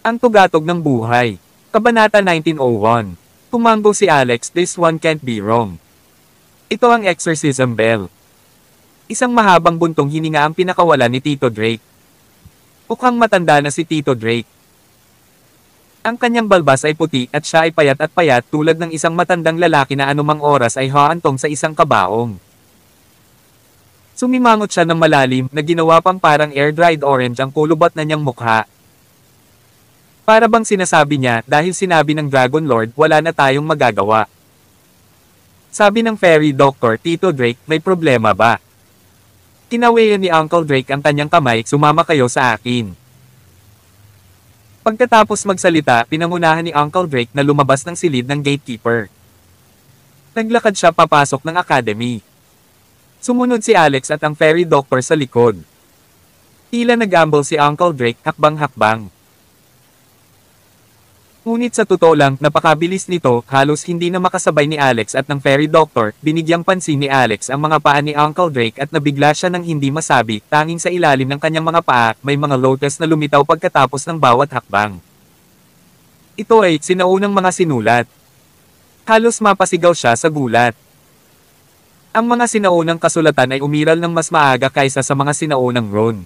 Ang tugatog ng buhay. Kabanata 1901. Tumango si Alex, this one can't be wrong. Ito ang exorcism bell. Isang mahabang buntong hininga ang pinakawalan ni Tito Drake. Mukhang matanda na si Tito Drake. Ang kanyang balbas ay puti at siya ay payat tulad ng isang matandang lalaki na anumang oras ay haantong sa isang kabaong. Sumimangot siya ng malalim na ginawa pang parang air-dried orange ang kulubat na niyang mukha. Para bang sinasabi niya, dahil sinabi ng Dragon Lord, wala na tayong magagawa. Sabi ng fairy doctor, Tito Drake, may problema ba? Kinawayan ni Uncle Drake ang kanyang kamay, sumama kayo sa akin. Pagkatapos magsalita, pinangunahan ni Uncle Drake na lumabas ng silid ng gatekeeper. Naglakad siya papasok ng academy. Sumunod si Alex at ang fairy doctor sa likod. Tila nag-gamble si Uncle Drake, hakbang-hakbang. Ngunit sa totoo lang, napakabilis nito, halos hindi na makasabay ni Alex at ng fairy doctor. Binigyang pansin ni Alex ang mga paa ni Uncle Drake at nabigla siya ng hindi masabi, tanging sa ilalim ng kanyang mga paa, may mga lotus na lumitaw pagkatapos ng bawat hakbang. Ito ay sinaunang mga sinulat. Halos mapasigaw siya sa gulat. Ang mga sinaunang kasulatan ay umiral ng mas maaga kaysa sa mga sinaunang rune.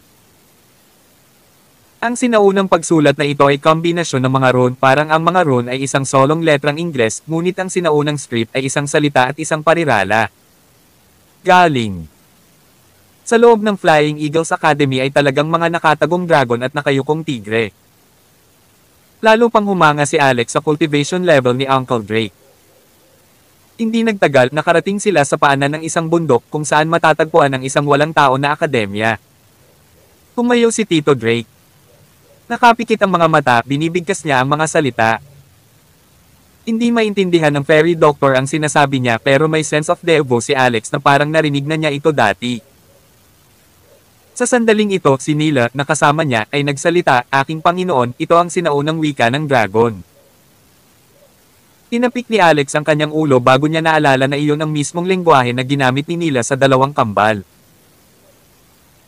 Ang sinaunang pagsulat na ito ay kombinasyon ng mga rune, parang ang mga rune ay isang solong letrang Ingles, ngunit ang sinaunang script ay isang salita at isang parirala. Galing. Sa loob ng Flying Eagles Academy ay talagang mga nakatagong dragon at nakayukong tigre. Lalo pang humanga si Alex sa cultivation level ni Uncle Drake. Hindi nagtagal, nakarating sila sa paanan ng isang bundok kung saan matatagpuan ang isang walang tao na akademya. Tumayo si Tito Drake. Nakapikit ang mga mata, binibigkas niya ang mga salita. Hindi maintindihan ng fairy doctor ang sinasabi niya pero may sense of devo si Alex na parang narinig na niya ito dati. Sa sandaling ito, si Nila, na kasama niya, ay nagsalita, aking Panginoon, ito ang sinaunang wika ng dragon. Tinapik ni Alex ang kanyang ulo bago niya naalala na iyon ang mismong lengguwahe na ginamit ni Nila sa dalawang kambal.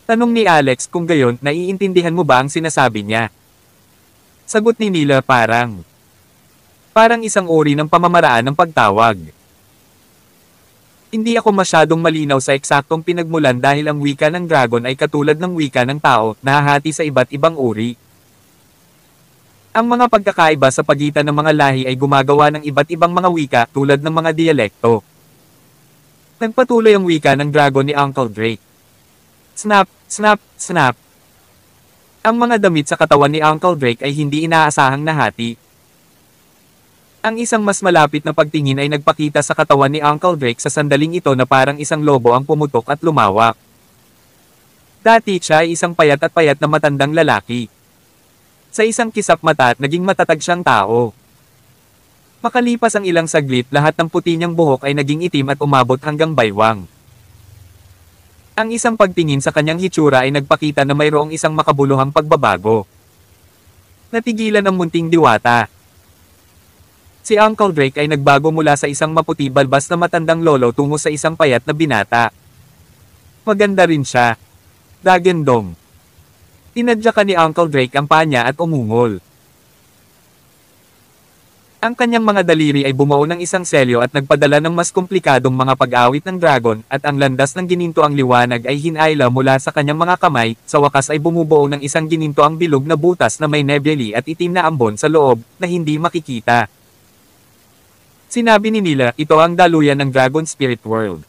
Tanong ni Alex kung gayon, naiintindihan mo ba ang sinasabi niya? Sagot ni Nila parang isang uri ng pamamaraan ng pagtawag. Hindi ako masyadong malinaw sa eksaktong pinagmulan dahil ang wika ng dragon ay katulad ng wika ng tao, nahahati sa iba't ibang uri. Ang mga pagkakaiba sa pagitan ng mga lahi ay gumagawa ng iba't ibang mga wika tulad ng mga dialekto. Nagpatuloy ang wika ng dragon ni Uncle Drake. Snap, snap, snap. Ang mga damit sa katawan ni Uncle Drake ay hindi inaasahang nahati. Ang isang mas malapit na pagtingin ay nagpakita sa katawan ni Uncle Drake sa sandaling ito na parang isang lobo ang pumutok at lumawak. Dati siya ay isang payat na matandang lalaki. Sa isang kisap mata, naging matatag siyang tao. Makalipas ang ilang saglit, lahat ng puti niyang buhok ay naging itim at umabot hanggang baywang. Ang isang pagtingin sa kanyang hitsura ay nagpakita na mayroong isang makabuluhang pagbabago. Natigilan ang munting diwata. Si Uncle Drake ay nagbago mula sa isang maputi balbas na matandang lolo tungo sa isang payat na binata. Maganda rin siya. Dagandong. Tinadyakan ni Uncle Drake ang paa niya at umungol. Ang kanyang mga daliri ay bumuo ng isang selyo at nagpadala ng mas komplikadong mga pag-awit ng dragon, at ang landas ng gininto ang liwanag ay hinayla mula sa kanyang mga kamay, sa wakas ay bumubuo ng isang gininto ang bilog na butas na may nebeli at itim na ambon sa loob, na hindi makikita. Sinabi ni Nila, ito ang daluyan ng Dragon Spirit World.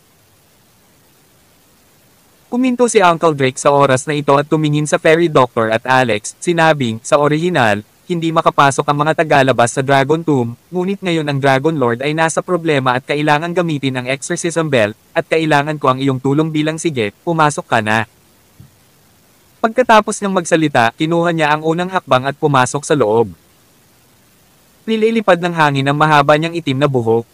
Kuminto si Uncle Drake sa oras na ito at tumingin sa fairy doctor at Alex, sinabing, sa orihinal, hindi makapasok ang mga tagalabas sa Dragon Tomb, ngunit ngayon ang Dragon Lord ay nasa problema at kailangan gamitin ang exorcism bell, at kailangan ko ang iyong tulong bilang sige, pumasok ka na. Pagkatapos niyang magsalita, kinuha niya ang unang hakbang at pumasok sa loob. Nililipad ng hangin ang mahaba niyang itim na buhok.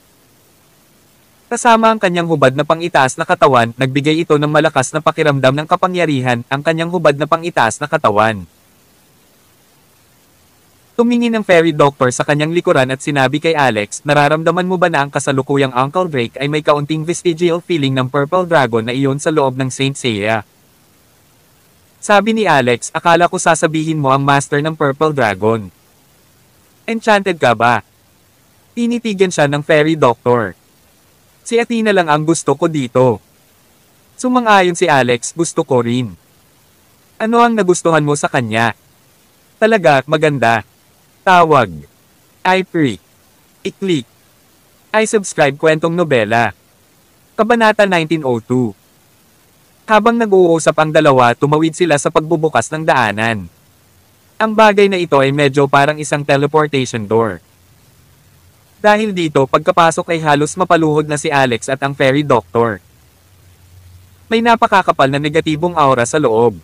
Kasama ang kanyang hubad na pangitaas na katawan, nagbigay ito ng malakas na pakiramdam ng kapangyarihan, ang kanyang hubad na pangitaas na katawan. Tumingin ang fairy doctor sa kanyang likuran at sinabi kay Alex, nararamdaman mo ba na ang kasalukuyang Uncle Drake ay may kaunting vestigial feeling ng purple dragon na iyon sa loob ng Saint Seiya? Sabi ni Alex, akala ko sasabihin mo ang master ng purple dragon. Enchanted ka ba? Tinitigan siya ng fairy doctor. Si Athena lang ang gusto ko dito. Sumang-ayon si Alex, gusto ko rin. Ano ang nagustuhan mo sa kanya? Talaga, maganda. Tawag. I-free. I-click. I-subscribe kwentong nobela. Kabanata 1902. Habang nag-uusap ang dalawa, tumawid sila sa pagbubukas ng daanan. Ang bagay na ito ay medyo parang isang teleportation door. Dahil dito, pagkapasok ay halos mapaluhod na si Alex at ang fairy doctor. May napakakapal na negatibong aura sa loob.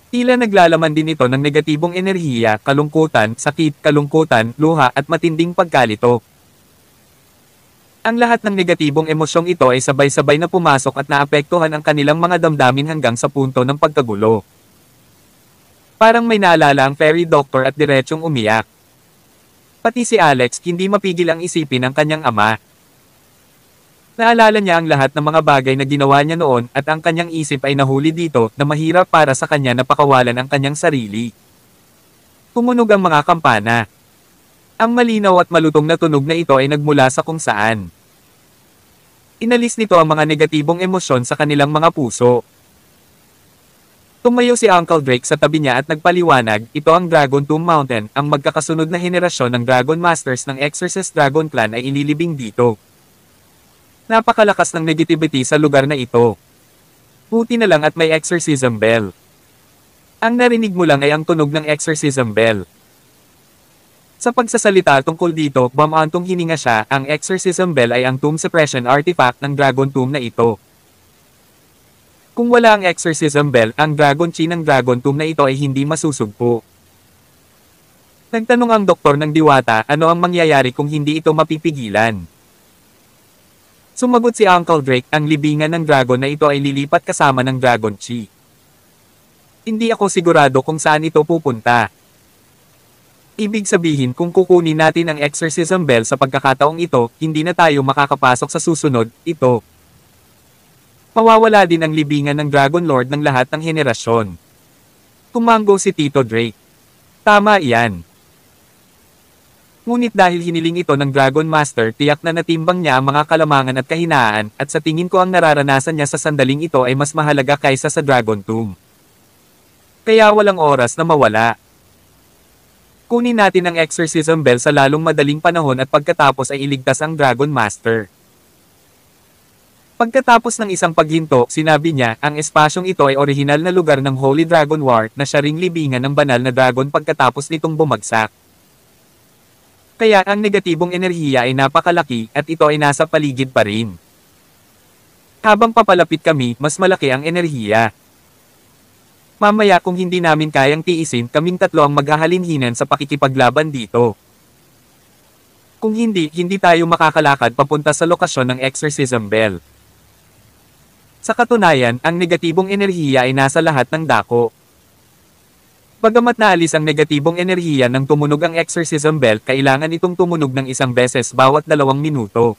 Tila naglalaman din ito ng negatibong enerhiya, kalungkutan, sakit, kalungkutan, luha at matinding pagkalito. Ang lahat ng negatibong emosyong ito ay sabay-sabay na pumasok at naapektuhan ang kanilang mga damdamin hanggang sa punto ng pagkagulo. Parang may naalala ang fairy doctor at diretsyong umiyak. Pati si Alex hindi mapigil ang isipin ng kanyang ama. Naalala niya ang lahat ng mga bagay na ginawa niya noon at ang kanyang isip ay nahuli dito na mahirap para sa kanya na pakawalan ang kanyang sarili. Tumunog ang mga kampana. Ang malinaw at malutong na tunog na ito ay nagmula sa kung saan. Inalis nito ang mga negatibong emosyon sa kanilang mga puso. Tumayo si Uncle Drake sa tabi niya at nagpaliwanag, ito ang Dragon Tomb Mountain, ang magkakasunod na henerasyon ng Dragon Masters ng Exorcist Dragon Clan ay inilibing dito. Napakalakas ng negativity sa lugar na ito. Buti na lang at may exorcism bell. Ang narinig mo lang ay ang tunog ng exorcism bell. Sa pagsasalita tungkol dito, bamantong hininga siya, ang exorcism bell ay ang tomb suppression artifact ng Dragon Tomb na ito. Kung wala ang exorcism bell, ang Dragon Chi ng Dragon Tomb na ito ay hindi masusugpo. Nagtanong ang doktor ng diwata, ano ang mangyayari kung hindi ito mapipigilan? Sumagot si Uncle Drake, ang libingan ng dragon na ito ay lilipat kasama ng Dragon Chi. Hindi ako sigurado kung saan ito pupunta. Ibig sabihin kung kukunin natin ang exorcism bell sa pagkakataong ito, hindi na tayo makakapasok sa susunod, ito. Mawawala din ang libingan ng Dragon Lord ng lahat ng henerasyon. Tumanggo si Tito Drake. Tama iyan. Ngunit dahil hiniling ito ng Dragon Master, tiyak na natimbang niya ang mga kalamangan at kahinaan, at sa tingin ko ang nararanasan niya sa sandaling ito ay mas mahalaga kaysa sa Dragon Tomb. Kaya walang oras na mawala. Kunin natin ang exorcism bell sa lalong madaling panahon at pagkatapos ay iligtas ang Dragon Master. Pagkatapos ng isang paghinto, sinabi niya, ang espasyong ito ay orihinal na lugar ng Holy Dragon War na siya ring libingan ng banal na dragon pagkatapos nitong bumagsak. Kaya ang negatibong enerhiya ay napakalaki at ito ay nasa paligid pa rin. Habang papalapit kami, mas malaki ang enerhiya. Mamaya kung hindi namin kayang tiisin, kaming tatlo ang maghahalinhinan sa pakikipaglaban dito. Kung hindi tayo makakalakad papunta sa lokasyon ng exorcism bell. Sa katunayan, ang negatibong enerhiya ay nasa lahat ng dako. Bagamat naalis ang negatibong enerhiya nang tumunog ang exorcism bell, kailangan itong tumunog ng isang beses bawat 2 minuto.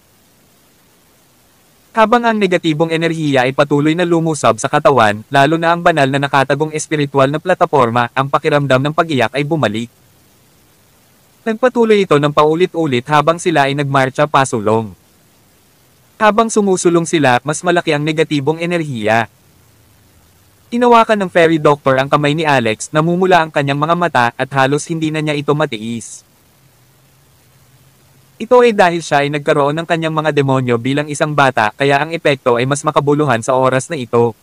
Habang ang negatibong enerhiya ay patuloy na lumusab sa katawan, lalo na ang banal na nakatagong espiritual na plataporma, ang pakiramdam ng pag-iyak ay bumalik. Nagpatuloy ito ng paulit-ulit habang sila ay nagmarcha pasulong. Habang sumusulong sila, mas malaki ang negatibong enerhiya. Tinawakan ng fairy doctor ang kamay ni Alex, namumula ang kanyang mga mata at halos hindi na niya ito matiis. Ito ay dahil siya ay nagkaroon ng kanyang mga demonyo bilang isang bata, kaya ang epekto ay mas makabuluhan sa oras na ito.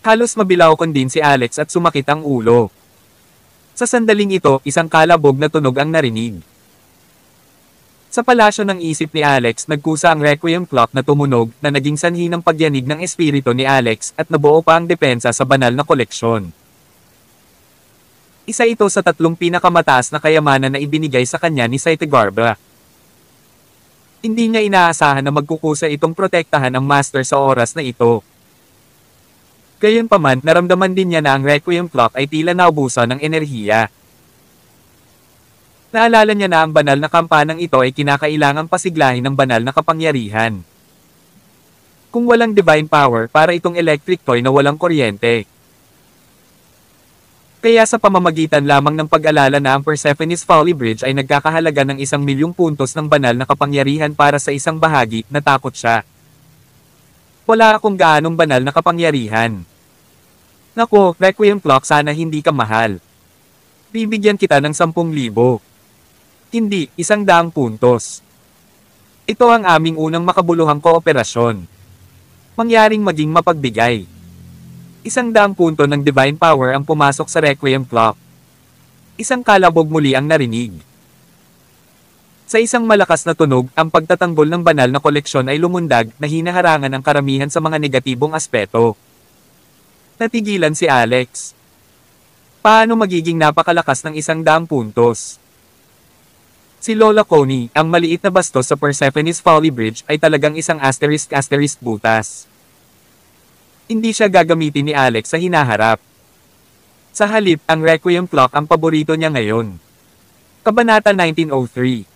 Halos mabilawkon din si Alex at sumakit ang ulo. Sa sandaling ito, isang kalabog na tunog ang narinig. Sa palasyo ng isip ni Alex, nagkusa ang requiem clock na tumunog, na naging sanhi ng pagyanig ng espiritu ni Alex, at nabuo pa ang depensa sa banal na koleksyon. Isa ito sa 3 pinakamataas na kayamanan na ibinigay sa kanya ni Saitagarbha. Hindi niya inaasahan na magkukusa itong protektahan ang master sa oras na ito. Gayunpaman, naramdaman din niya na ang requiem clock ay tila naubusan ng enerhiya. Naalala niya na ang banal na kampanang ito ay kinakailangang pasiglahin ng banal na kapangyarihan. Kung walang divine power, para itong electric toy na walang kuryente. Kaya sa pamamagitan lamang ng pag-alala na ang Persephone's Folly Bridge ay nagkakahalaga ng 1,000,000 puntos ng banal na kapangyarihan para sa isang bahagi, natakot siya. Wala akong gaanong banal na kapangyarihan. Nako, Requiem Clock, sana hindi ka mahal. Bibigyan kita ng 10,000. Hindi, 100 puntos. Ito ang aming unang makabuluhang kooperasyon. Mangyaring maging mapagbigay. 100 punto ng divine power ang pumasok sa Requiem Clock. Isang kalabog muli ang narinig. Sa isang malakas na tunog, ang pagtatanggol ng banal na koleksyon ay lumundag na hinaharangan ang karamihan sa mga negatibong aspeto. Natigilan si Alex. Paano magiging napakalakas ng 100 puntos? Si Lola Connie, ang maliit na bastos sa Persephone's Folly Bridge ay talagang isang asterisk butas. Hindi siya gagamitin ni Alex sa hinaharap. Sa halip, ang Requiem Clock ang paborito niya ngayon. Kabanata 1903.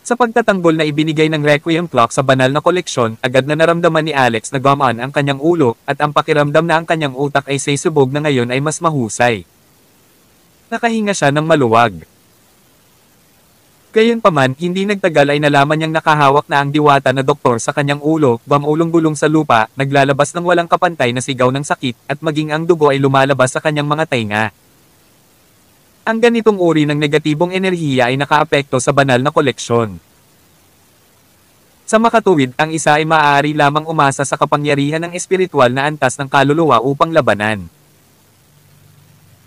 Sa pagtatanggol na ibinigay ng Requiem Clock sa banal na koleksyon, agad na naramdaman ni Alex na gumaan ang kanyang ulo, at ang pakiramdam na ang kanyang utak ay sesubog na ngayon ay mas mahusay. Nakahinga siya ng maluwag. Gayunpaman, hindi nagtagal ay nalaman niyang nakahawak na ang diwata na doktor sa kanyang ulo, gulong sa lupa, naglalabas ng walang kapantay na sigaw ng sakit, at maging ang dugo ay lumalabas sa kanyang mga tainga. Ang ganitong uri ng negatibong enerhiya ay nakaapekto sa banal na koleksyon. Sa makatuwid, ang isa ay maaari lamang umasa sa kapangyarihan ng espiritual na antas ng kaluluwa upang labanan.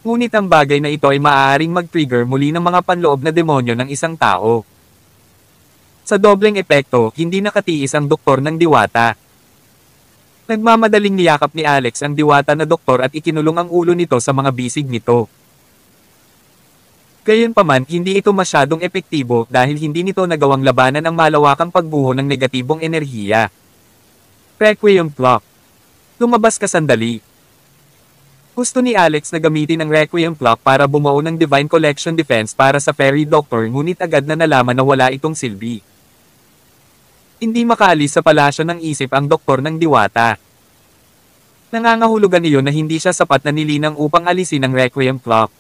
Ngunit ang bagay na ito ay maaaring mag-trigger muli ng mga panloob na demonyo ng isang tao. Sa dobleng epekto, hindi nakatiis ang doktor ng diwata. Nagmamadaling niyakap ni Alex ang diwata na doktor at ikinulong ang ulo nito sa mga bisig nito. Gayunpaman, hindi ito masyadong epektibo dahil hindi nito nagawang labanan ang malawakang pagbuho ng negatibong enerhiya. Requiem Clock. Lumabas ka sandali. Gusto ni Alex na gamitin ang Requiem Clock para bumuo ng Divine Collection Defense para sa Fairy Doctor, ngunit agad na nalaman na wala itong silbi. Hindi makaalis sa palasyo ng isip ang doktor ng diwata. Nangangahulugan iyon na hindi siya sapat na nilinang upang alisin ang Requiem Clock.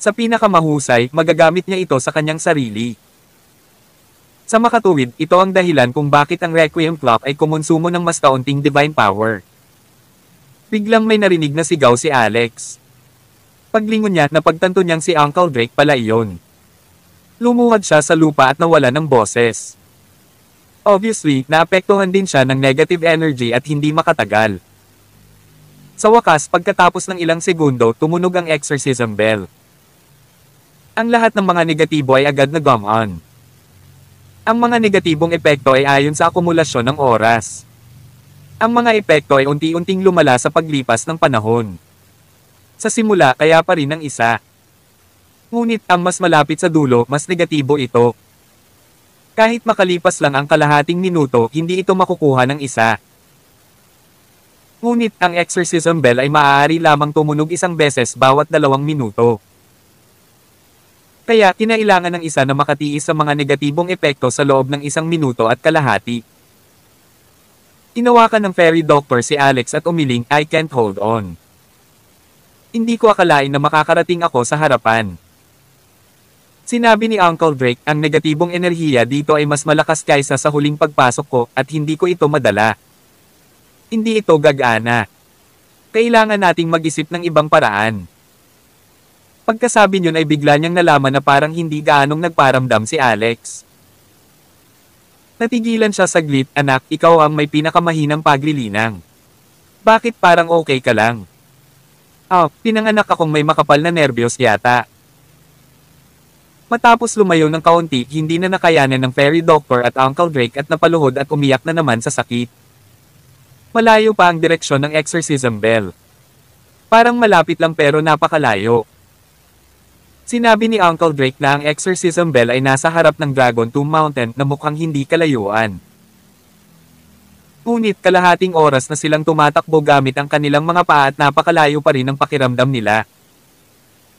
Sa pinakamahusay, magagamit niya ito sa kanyang sarili. Sa makatuwid, ito ang dahilan kung bakit ang Requiem Clock ay kumonsumo ng mas kaunting divine power. Biglang may narinig na sigaw si Alex. Paglingon niya, napagtanto niyang si Uncle Drake pala iyon. Lumuhad siya sa lupa at nawala ng boses. Obviously, naapektuhan din siya ng negative energy at hindi makatagal. Sa wakas, pagkatapos ng ilang segundo, tumunog ang exorcism bell. Ang lahat ng mga negatibo ay agad na gone. Ang mga negatibong epekto ay ayon sa akumulasyon ng oras. Ang mga epekto ay unti-unting lumala sa paglipas ng panahon. Sa simula, kaya pa rin ang isa. Ngunit ang mas malapit sa dulo, mas negatibo ito. Kahit makalipas lang ang kalahating minuto, hindi ito makukuha ng isa. Ngunit ang exorcism bell ay maaari lamang tumunog isang beses bawat 2 minuto. Kaya, kinailangan ng isa na makatiis sa mga negatibong epekto sa loob ng 1 minuto at kalahati. Tinawakan ng Fairy Doctor si Alex at umiling, "I can't hold on. Hindi ko akalain na makakarating ako sa harapan." Sinabi ni Uncle Drake, "Ang negatibong enerhiya dito ay mas malakas kaysa sa huling pagpasok ko, at hindi ko ito madala. Hindi ito gagana. Kailangan nating mag-isip ng ibang paraan." Pagkasabi niyon ay bigla niyang nalaman na parang hindi gaanong nagparamdam si Alex. Natigilan siya saglit, "Anak, ikaw ang may pinakamahinang paglilinang. Bakit parang okay ka lang?" Pinanganak akong may makapal na nerbiyos yata." Matapos lumayo ng kaunti, hindi na nakayanan ng Fairy Doctor at Uncle Drake at napaluhod at umiyak na naman sa sakit. Malayo pa ang direksyon ng exorcism bell. Parang malapit lang pero napakalayo. Sinabi ni Uncle Drake na ang exorcism bell ay nasa harap ng Dragon Tomb Mountain na mukhang hindi kalayuan. Ngunit kalahating oras na silang tumatakbo gamit ang kanilang mga paa at napakalayo pa rin ang pakiramdam nila.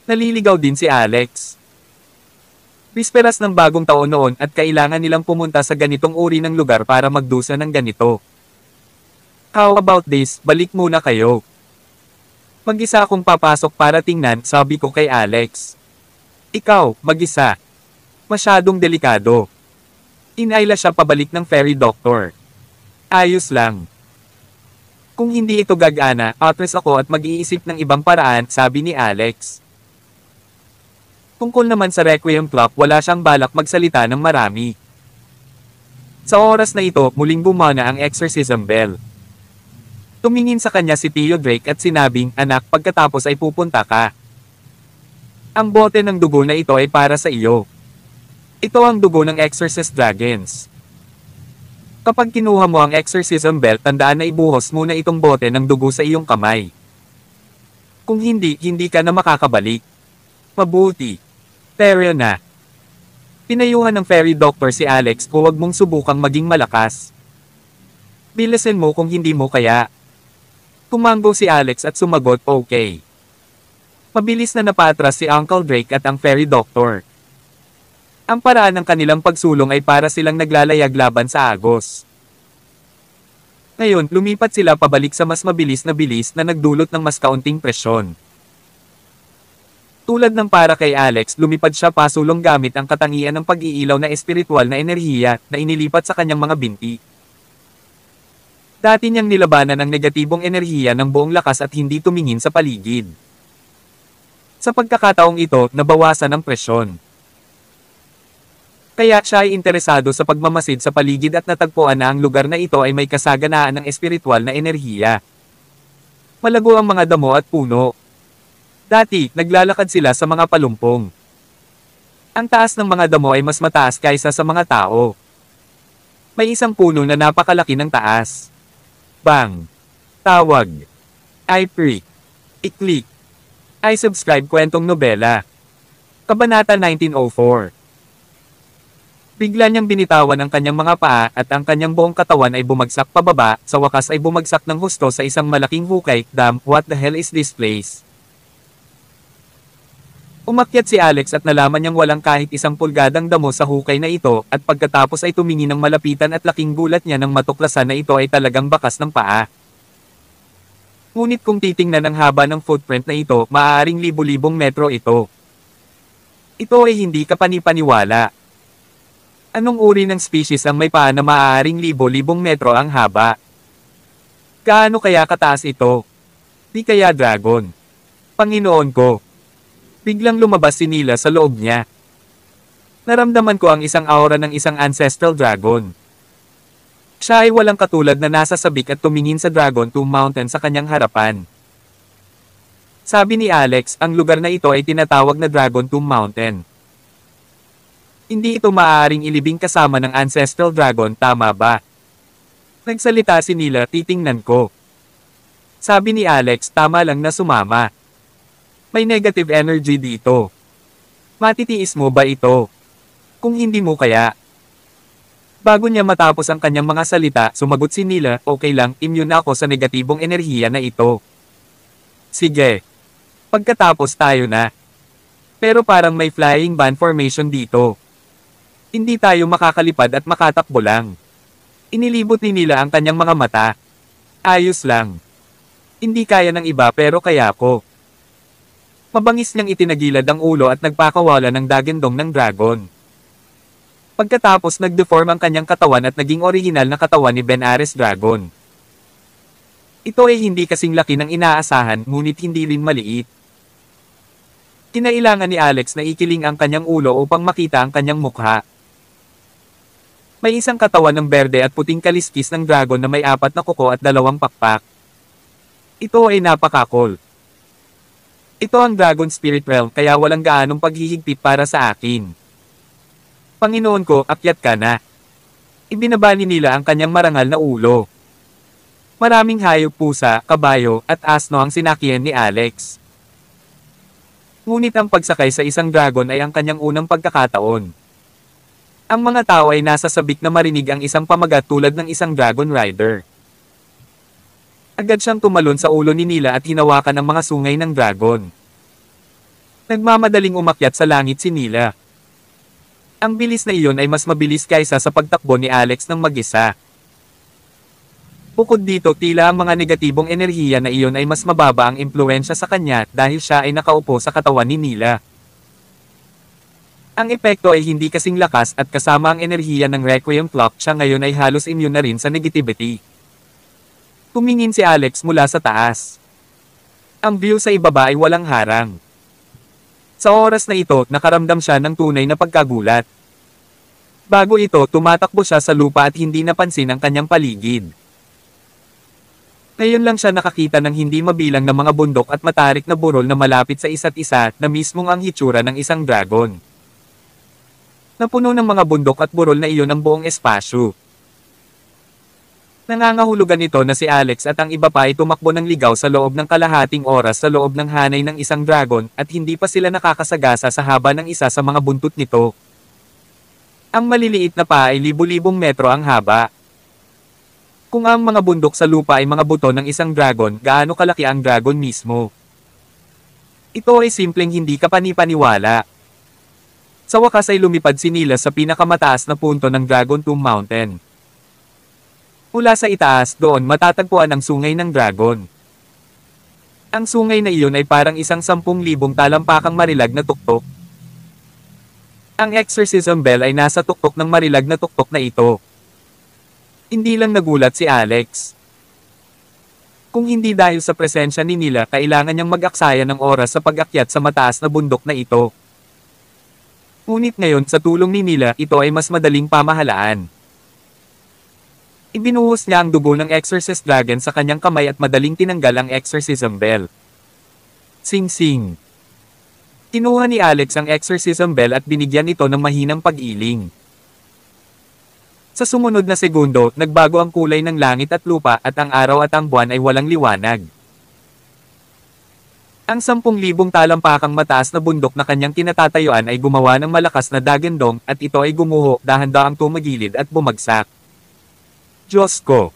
Naliligaw din si Alex. Bisperas ng bagong taon noon at kailangan nilang pumunta sa ganitong uri ng lugar para magdusa ng ganito. "How about this, balik muna kayo. Mag-isa akong papasok para tingnan, sabi ko kay Alex. Ikaw, mag-isa. Masyadong delikado. Inayla siya pabalik ng fairy doctor. Ayos lang. Kung hindi ito gagana, atras ako at mag-iisip ng ibang paraan, sabi ni Alex. Tungkol naman sa Requiem clock, wala siyang balak magsalita ng marami. Sa oras na ito, muling bumana ang exorcism bell. Tumingin sa kanya si Theo Drake at sinabing, anak, pagkatapos ay pupunta ka. Ang bote ng dugo na ito ay para sa iyo. Ito ang dugo ng exorcist dragons. Kapag kinuha mo ang exorcism bell, tandaan na ibuhos muna itong bote ng dugo sa iyong kamay. Kung hindi, hindi ka na makakabalik. Mabuti. Pero na. Pinayuhan ng fairy doctor si Alex, huwag mong subukang maging malakas. Bilisin mo kung hindi mo kaya. Tumanggo si Alex at sumagot, okay. Mabilis na napatras si Uncle Drake at ang fairy doctor. Ang paraan ng kanilang pagsulong ay para silang naglalayag laban sa agos. Ngayon, lumipat sila pabalik sa mas mabilis na bilis na nagdulot ng mas kaunting presyon. Tulad ng para kay Alex, lumipad siya pasulong gamit ang katangian ng pag-iilaw na espiritual na enerhiya na inilipat sa kanyang mga binti. Dati niyang nilabanan ang negatibong enerhiya ng buong lakas at hindi tumingin sa paligid. Sa pagkakataong ito, nabawasan ang presyon. Kaya siya ay interesado sa pagmamasid sa paligid at natagpuan na ang lugar na ito ay may kasaganaan ng espiritual na enerhiya. Malago ang mga damo at puno. Dati, naglalakad sila sa mga palumpong. Ang taas ng mga damo ay mas mataas kaysa sa mga tao. May isang puno na napakalaki ng taas. Bang! Tawag! I-pre! I-click! I-subscribe kwentong nobela. Kabanata 1904. Bigla niyang binitawan ang kanyang mga paa at ang kanyang buong katawan ay bumagsak pababa, sa wakas ay bumagsak ng husto sa isang malaking hukay. Damn, what the hell is this place? Umakyat si Alex at nalaman niyang walang kahit isang pulgadang damo sa hukay na ito, at pagkatapos ay tumingin ng malapitan at laking gulat niya nang matuklasan na ito ay talagang bakas ng paa. Ngunit kung titingnan ang haba ng footprint na ito, maaaring libo-libong metro ito. Ito ay hindi kapanipaniwala. Anong uri ng species ang may paa na maaaring libo-libong metro ang haba? Gaano kaya kataas ito? Di kaya dragon? Panginoon ko! Biglang lumabas si Nila sa loob niya. Naramdaman ko ang isang aura ng isang ancestral dragon. Siya ay walang katulad na nasa sabik at tumingin sa Dragon Tomb Mountain sa kanyang harapan. Sabi ni Alex, ang lugar na ito ay tinatawag na Dragon Tomb Mountain. Hindi ito maaaring ilibing kasama ng ancestral dragon, tama ba? Nagsalita si Nila, titingnan ko. Sabi ni Alex, tama lang na sumama. May negative energy dito. Matitiis mo ba ito? Kung hindi mo kaya. Bago niya matapos ang kanyang mga salita, sumagot si Nila, okay lang, immune ako sa negatibong enerhiya na ito. Sige. Pagkatapos tayo na. Pero parang may flying band formation dito. Hindi tayo makakalipad at makatakbo lang. Inilibot ni Nila ang kanyang mga mata. Ayos lang. Hindi kaya ng iba pero kaya ko. Mabangis niyang itinagilad ang ulo at nagpakawala ng dagandong ng dragon. Pagkatapos nag-deform ang kanyang katawan at naging orihinal na katawan ni Ben-Ares Dragon. Ito ay hindi kasing laki ng inaasahan, ngunit hindi rin maliit. Kinailangan ni Alex na ikiling ang kanyang ulo upang makita ang kanyang mukha. May isang katawan ng berde at puting kaliskis ng dragon na may 4 na kuko at 2 pakpak. Ito ay napakakol. Ito ang Dragon Spirit Realm kaya walang gaanong paghihigpit para sa akin. Panginoon ko, akyat ka na. Ibinaba ni Nila ang kanyang marangal na ulo. Maraming hayop, pusa, kabayo, at asno ang sinakyan ni Alex. Ngunit ang pagsakay sa isang dragon ay ang kanyang unang pagkakataon. Ang mga tao ay nasa sabik na marinig ang isang pamagat tulad ng isang dragon rider. Agad siyang tumalon sa ulo ni Nila at hinawakan ang mga sungay ng dragon. Nagmamadaling umakyat sa langit si Nila. Ang bilis na iyon ay mas mabilis kaysa sa pagtakbo ni Alex ng mag-isa. Bukod dito tila ang mga negatibong enerhiya na iyon ay mas mababa ang impluensya sa kanya dahil siya ay nakaupo sa katawan ni Nila. Ang epekto ay hindi kasing lakas at kasama ang enerhiya ng Requiem Clock siya ngayon ay halos immune na rin sa negativity. Tumingin si Alex mula sa taas. Ang view sa ibaba ay walang harang. Sa oras na ito, nakaramdam siya ng tunay na pagkagulat. Bago ito, tumatakbo siya sa lupa at hindi napansin ang kanyang paligid. Ngayon lang siya nakakita ng hindi mabilang na mga bundok at matarik na burol na malapit sa isa't isa na mismong ang hitsura ng isang dragon. Napuno ng mga bundok at burol na iyon ang buong espasyo. Nangangahulugan ito na si Alex at ang iba pa ay tumakbo ng ligaw sa loob ng kalahating oras sa loob ng hanay ng isang dragon at hindi pa sila nakakasagasa sa haba ng isa sa mga buntot nito. Ang maliliit na paa ay libu-libong metro ang haba. Kung ang mga bundok sa lupa ay mga buto ng isang dragon, gaano kalaki ang dragon mismo? Ito ay simpleng hindi kapanipaniwala. Sa wakas ay lumipad si Nila sa pinakamataas na punto ng Dragon Tomb Mountain. Mula sa itaas doon matatagpuan ang sungay ng dragon. Ang sungay na iyon ay parang isang 10,000 talampakang marilag na tuktok. Ang exorcism bell ay nasa tuktok ng marilag na tuktok na ito. Hindi lang nagulat si Alex. Kung hindi dahil sa presensya ni Nila, kailangan niyang mag-aksaya ng oras sa pag-akyat sa mataas na bundok na ito. Ngunit ngayon sa tulong ni Nila, ito ay mas madaling pamahalaan. Ibinuhos niya ang dugo ng Exorcist Dragon sa kanyang kamay at madaling tinanggal ang exorcism bell. Sing-sing. Kinuha ni Alex ang exorcism bell at binigyan ito ng mahinang pag-iling. Sa sumunod na segundo, nagbago ang kulay ng langit at lupa at ang araw at ang buwan ay walang liwanag. Ang 10,000 talampakang mataas na bundok na kanyang kinatatayuan ay gumawa ng malakas na dagandong at ito ay gumuho, dahan-dahang tumagilid at bumagsak. Diyos ko!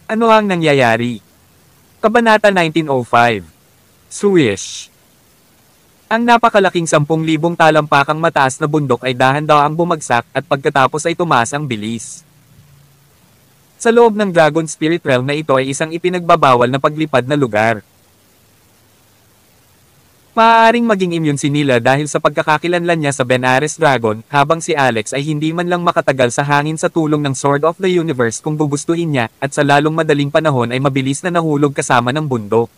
Ano ang nangyayari? Kabanata 1905. Swish! Ang napakalaking 10,000 talampakang mataas na bundok ay dahan-dahang bumagsak at pagkatapos ay tumaas ang bilis. Sa loob ng Dragon Spirit Realm na ito ay isang ipinagbabawal na paglipad na lugar. Maaaring maging immune si Nila dahil sa pagkakakilanlan niya sa Benares Dragon, habang si Alex ay hindi man lang makatagal sa hangin sa tulong ng Sword of the Universe kung gugustuhin niya, at sa lalong madaling panahon ay mabilis na nahulog kasama ng bundok.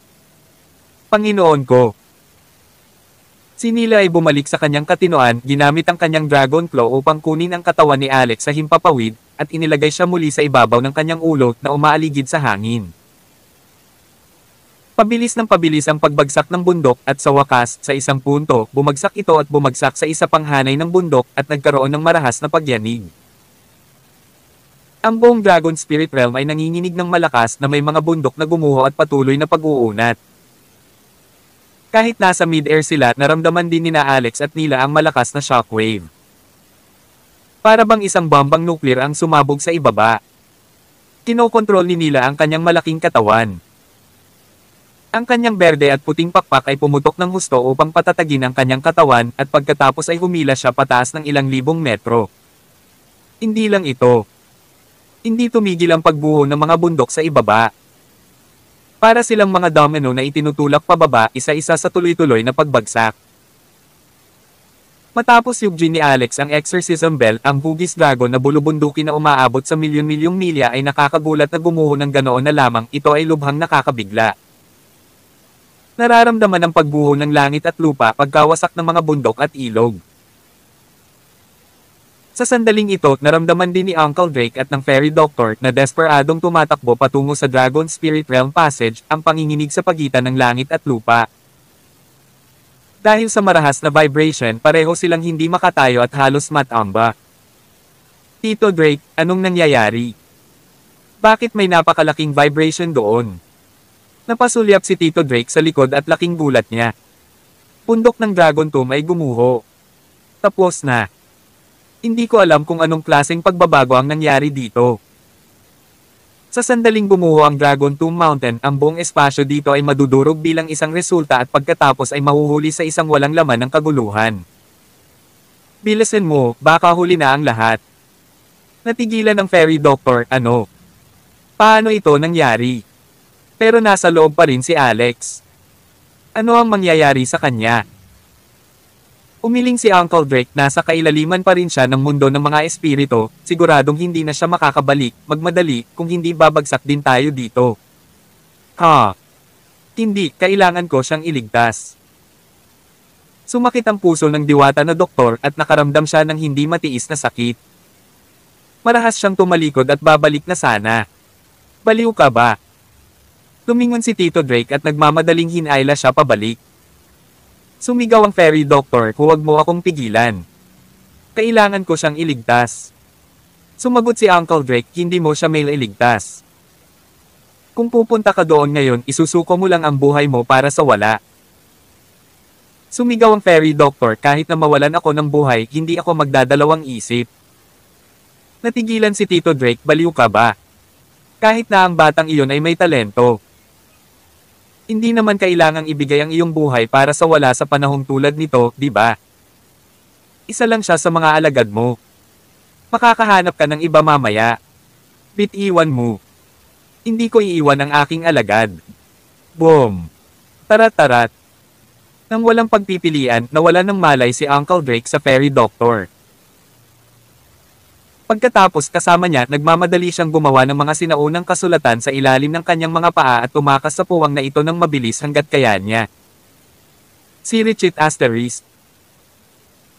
Panginoon ko! Si Nila ay bumalik sa kanyang katinoan, ginamit ang kanyang Dragon Claw upang kunin ang katawan ni Alex sa himpapawid, at inilagay siya muli sa ibabaw ng kanyang ulo na umaaligid sa hangin. Pabilis ng pabilis ang pagbagsak ng bundok at sa wakas, sa isang punto, bumagsak ito at bumagsak sa isa pang hanay ng bundok at nagkaroon ng marahas na pagyanig. Ang buong Dragon Spirit Realm ay nanginginig ng malakas na may mga bundok na gumuho at patuloy na pag-uunat. Kahit nasa mid-air sila, naramdaman din nina Alex at Nila ang malakas na shockwave. Para bang isang bombang nuclear ang sumabog sa ibaba. Kinokontrol ni Nila ang kanyang malaking katawan. Ang kanyang berde at puting pakpak ay pumutok ng husto upang patatagin ang kanyang katawan at pagkatapos ay humila siya pataas ng ilang libong metro. Hindi lang ito. Hindi tumigil ang pagbuho ng mga bundok sa ibaba. Para silang mga domino na itinutulak pababa, isa-isa sa tuloy-tuloy na pagbagsak. Matapos yugin ni Alex ang exorcism bell, ang hugis dragon na bulubundukin na umaabot sa milyon-milyong milya ay nakakagulat na gumuho ng ganoon na lamang, ito ay lubhang nakakabigla. Nararamdaman ang pagbuho ng langit at lupa pagkawasak ng mga bundok at ilog. Sa sandaling ito, naramdaman din ni Uncle Drake at ng Fairy Doctor na desperadong tumatakbo patungo sa Dragon Spirit Realm Passage, ang panginginig sa pagitan ng langit at lupa. Dahil sa marahas na vibration, pareho silang hindi makatayo at halos matamba. Tito Drake, anong nangyayari? Bakit may napakalaking vibration doon? Napasulyap si Tito Drake sa likod at laking gulat niya. Bundok ng Dragon Tomb ay gumuho. Tapos na. Hindi ko alam kung anong klaseng pagbabago ang nangyari dito. Sa sandaling gumuho ang Dragon Tomb Mountain, ang buong espasyo dito ay madudurog bilang isang resulta at pagkatapos ay mahuhuli sa isang walang laman ng kaguluhan. Bilisan mo, baka huli na ang lahat. Natigilan ng Fairy Doctor, ano? Paano ito nangyari? Pero nasa loob pa rin si Alex. Ano ang mangyayari sa kanya? Umiling si Uncle Drake, nasa kailaliman pa rin siya ng mundo ng mga espiritu, siguradong hindi na siya makakabalik, magmadali, kung hindi babagsak din tayo dito. Hindi, kailangan ko siyang iligtas. Sumakit ang puso ng diwata na doktor at nakaramdam siya ng hindi matiis na sakit. Marahas siyang tumalikod at babalik na sana. Baliw ka ba? Lumingon si Tito Drake at nagmamadaling hinayla siya pabalik. Sumigaw ang fairy doctor, huwag mo akong pigilan. Kailangan ko siyang iligtas. Sumagot si Uncle Drake, hindi mo siya mailigtas. Kung pupunta ka doon ngayon, isusuko mo lang ang buhay mo para sa wala. Sumigaw ang fairy doctor, kahit na mawalan ako ng buhay, hindi ako magdadalawang isip. Natigilan si Tito Drake, baliw ka ba? Kahit na ang batang iyon ay may talento. Hindi naman kailangang ibigay ang iyong buhay para sa wala sa panahong tulad nito, di ba? Isa lang siya sa mga alagad mo. Makakahanap ka ng iba mamaya. Bitiwan mo. Hindi ko iiwan ang aking alagad. Boom! Tarat-tarat. Nang walang pagpipilian, nawala ng malay si Uncle Drake sa fairy doctor. Pagkatapos kasama niya, nagmamadali siyang gumawa ng mga sinaunang kasulatan sa ilalim ng kanyang mga paa at tumakas sa puwang na ito ng mabilis hanggat kaya niya. Si Richie Asterisk.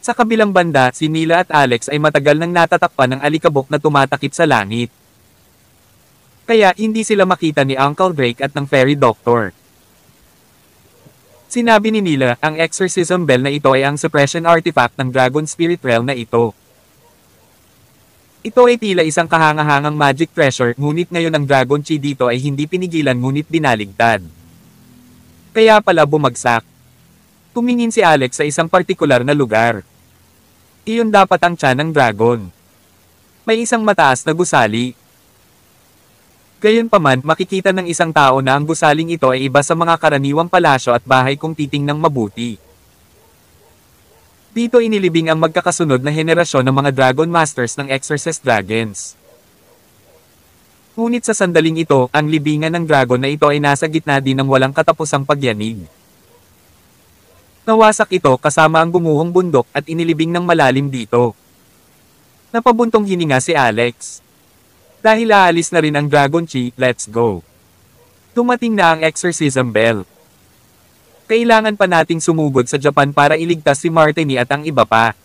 Sa kabilang banda, si Nila at Alex ay matagal nang natatakpan ng alikabok na tumatakip sa langit. Kaya hindi sila makita ni Uncle Drake at ng fairy doctor. Sinabi ni Nila, ang exorcism bell na ito ay ang suppression artifact ng Dragon Spirit Realm na ito. Ito ay tila isang kahangahangang magic treasure, ngunit ngayon ang Dragon Chi dito ay hindi pinigilan ngunit binaligtad. Kaya pala bumagsak. Tumingin si Alex sa isang partikular na lugar. Iyon dapat ang tiyan ng dragon. May isang mataas na gusali. Gayunpaman, makikita ng isang tao na ang gusaling ito ay iba sa mga karaniwang palasyo at bahay kung titingnang mabuti. Dito inilibing ang magkakasunod na henerasyon ng mga Dragon Masters ng Exorcist Dragons. Ngunit sa sandaling ito, ang libingan ng dragon na ito ay nasa gitna din ng walang katapusang pagyanig. Nawasak ito kasama ang gumuhong bundok at inilibing ng malalim dito. Napabuntong hininga si Alex. Dahil aalis na rin ang Dragon Chi, let's go. Dumating na ang exorcism bell. Kailangan pa nating sumugod sa Japan para iligtas si Martini at ang iba pa.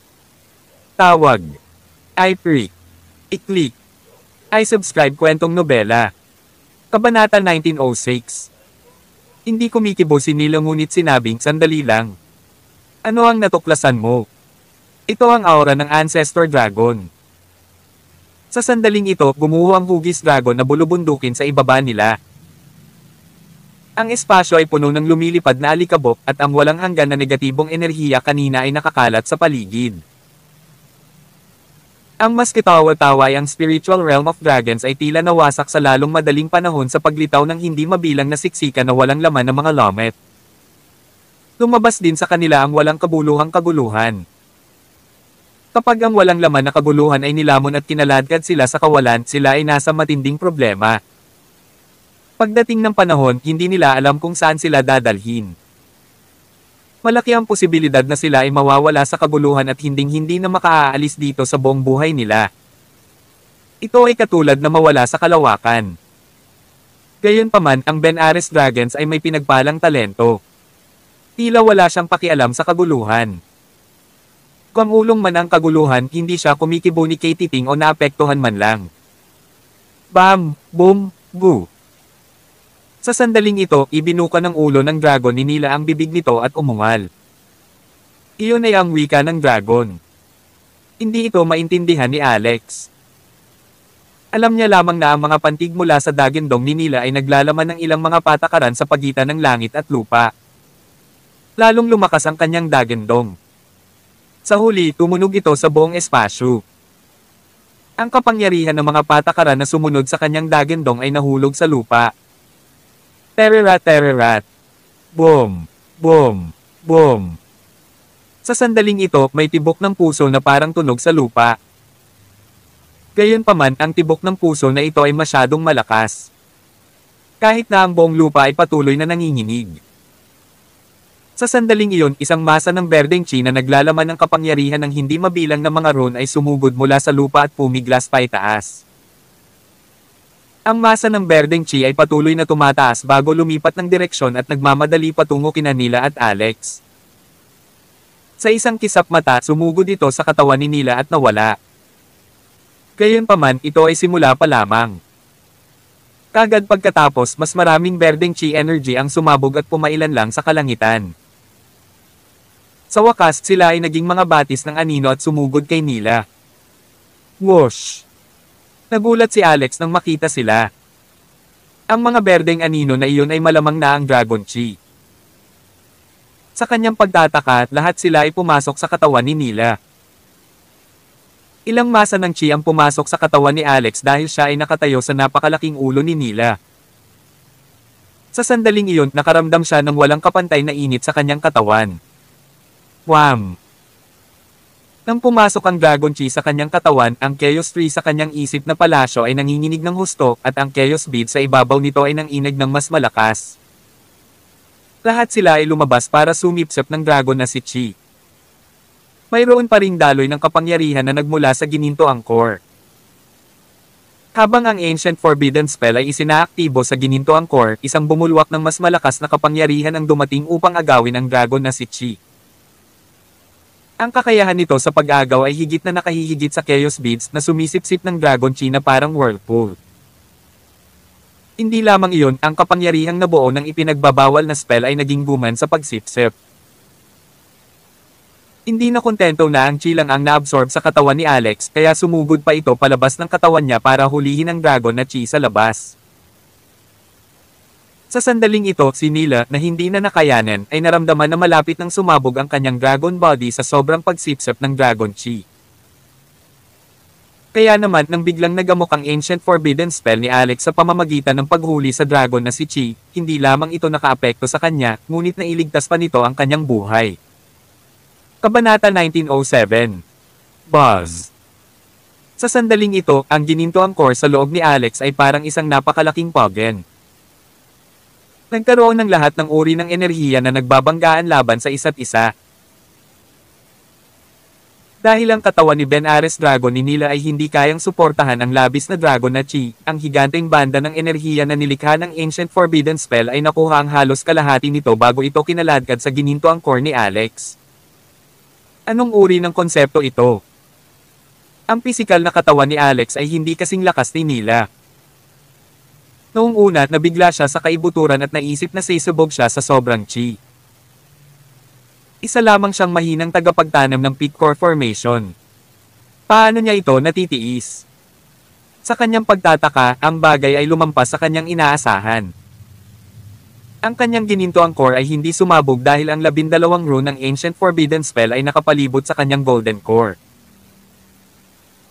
Tawag. I-freak. I-click. I-subscribe kwentong nobela. Kabanata 1906. Hindi kumikibo si Nila ngunit sinabing sandali lang. Ano ang natuklasan mo? Ito ang aura ng Ancestor Dragon. Sa sandaling ito, gumuho ang hugis dragon na bulubundukin sa ibaba nila. Ang espasyo ay puno ng lumilipad na alikabok at ang walang hanggan na negatibong enerhiya kanina ay nakakalat sa paligid. Ang mas kitawa-tawa ay ang spiritual realm of dragons ay tila nawasak sa lalong madaling panahon sa paglitaw ng hindi mabilang na siksika na walang laman ng mga lomet. Lumabas din sa kanila ang walang kabuluhang kaguluhan. Kapag ang walang laman na kaguluhan ay nilamon at kinaladkad sila sa kawalan, sila ay nasa matinding problema. Pagdating ng panahon, hindi nila alam kung saan sila dadalhin. Malaki ang posibilidad na sila ay mawawala sa kaguluhan at hinding-hindi na makaaalis dito sa buong buhay nila. Ito ay katulad na mawala sa kalawakan. Gayunpaman, ang Benares Dragons ay may pinagpalang talento. Tila wala siyang pakialam sa kaguluhan. Kung ulong man ang kaguluhan, hindi siya kumikibo ni Katie o naapektuhan man lang. Bam! Boom! Boo! Sa sandaling ito, ibinuka ng ulo ng dragon ni Nila ang bibig nito at umungal. Iyon ay ang wika ng dragon. Hindi ito maintindihan ni Alex. Alam niya lamang na ang mga pantig mula sa dagendong ni Nila ay naglalaman ng ilang mga patakaran sa pagitan ng langit at lupa. Lalong lumakas ang kanyang dagendong. Sa huli, tumunog ito sa buong espasyo. Ang kapangyarihan ng mga patakaran na sumunod sa kanyang dagendong ay nahulog sa lupa. Tererat tererat. Boom! Boom! Boom! Sa sandaling ito, may tibok ng puso na parang tunog sa lupa. Gayunpaman ang tibok ng puso na ito ay masyadong malakas. Kahit na ang buong lupa ay patuloy na nanginginig. Sa sandaling iyon, isang masa ng berdeng chi na naglalaman ng kapangyarihan ng hindi mabilang na mga ron ay sumugod mula sa lupa at pumiglas paitaas. Ang masa ng berdeng chi ay patuloy na tumataas bago lumipat ng direksyon at nagmamadali patungo kina Nila at Alex. Sa isang kisap mata, sumugod ito sa katawan ni Nila at nawala. Gayunpaman, ito ay simula pa lamang. Kagad pagkatapos, mas maraming berdeng chi energy ang sumabog at pumailan lang sa kalangitan. Sa wakas, sila ay naging mga batis ng anino at sumugod kay Nila. Whoosh! Nagulat si Alex nang makita sila. Ang mga berdeng anino na iyon ay malamang na ang Dragon Chi. Sa kanyang pagtataka, lahat sila ay pumasok sa katawan ni Nila. Ilang masa ng Chi ang pumasok sa katawan ni Alex dahil siya ay nakatayo sa napakalaking ulo ni Nila. Sa sandaling iyon, nakaramdam siya ng walang kapantay na init sa kanyang katawan. Wham! Nang pumasok ang Dragon Chi sa kanyang katawan, ang Chaos Tree sa kanyang isip na palasyo ay nanginginig ng husto at ang Chaos Bead sa ibabaw nito ay nanginig ng mas malakas. Lahat sila ay lumabas para sumipsip ng dragon na si Chi. Mayroon pa ring daloy ng kapangyarihan na nagmula sa gininto angkor. Habang ang Ancient Forbidden Spell ay isinaaktibo sa gininto angkor, isang bumulwak ng mas malakas na kapangyarihan ang dumating upang agawin ang dragon na si Chi. Ang kakayahan nito sa pag-agaw ay higit na nakahihigit sa Chaos Beads na sumisipsip ng Dragon Chi na parang whirlpool. Hindi lamang iyon, ang kapangyarihang nabuo ng ipinagbabawal na spell ay naging guman sa pagsipsip. Hindi na kontento na ang Chi lang ang naabsorb sa katawan ni Alex, kaya sumugod pa ito palabas ng katawan niya para hulihin ang dragon na Chi sa labas. Sa sandaling ito, si Nila, na hindi na nakayanan, ay naramdaman na malapit nang sumabog ang kanyang dragon body sa sobrang pagsipsip ng Dragon Chi. Kaya naman, nang biglang nagamok ang Ancient Forbidden Spell ni Alex sa pamamagitan ng paghuli sa dragon na si Chi, hindi lamang ito nakaapekto sa kanya, ngunit nailigtas pa nito ang kanyang buhay. Kabanata 1907. Buzz. Sa sandaling ito, ang gininto angkor sa loob ni Alex ay parang isang napakalaking pogen. Nagkaroon ng lahat ng uri ng enerhiya na nagbabanggaan laban sa isa't isa. Dahil ang katawan ni Ben Ares Dragon ni Nila ay hindi kayang suportahan ang labis na dragon na Chi, ang higanteng banda ng enerhiya na nilikha ng Ancient Forbidden Spell ay nakuha ang halos kalahati nito bago ito kinaladkad sa gininto angkor ni Alex. Anong uri ng konsepto ito? Ang pisikal na katawan ni Alex ay hindi kasing lakas ni Nila. Noong una, nabigla siya sa kaibuturan at naisip na sisubog siya sa sobrang Chi. Isa lamang siyang mahinang tagapagtanam ng Pit Core Formation. Paano niya ito natitiis? Sa kanyang pagtataka, ang bagay ay lumampas sa kanyang inaasahan. Ang kanyang gininto angkor ay hindi sumabog dahil ang 12 rune ng Ancient Forbidden Spell ay nakapalibot sa kanyang Golden Core.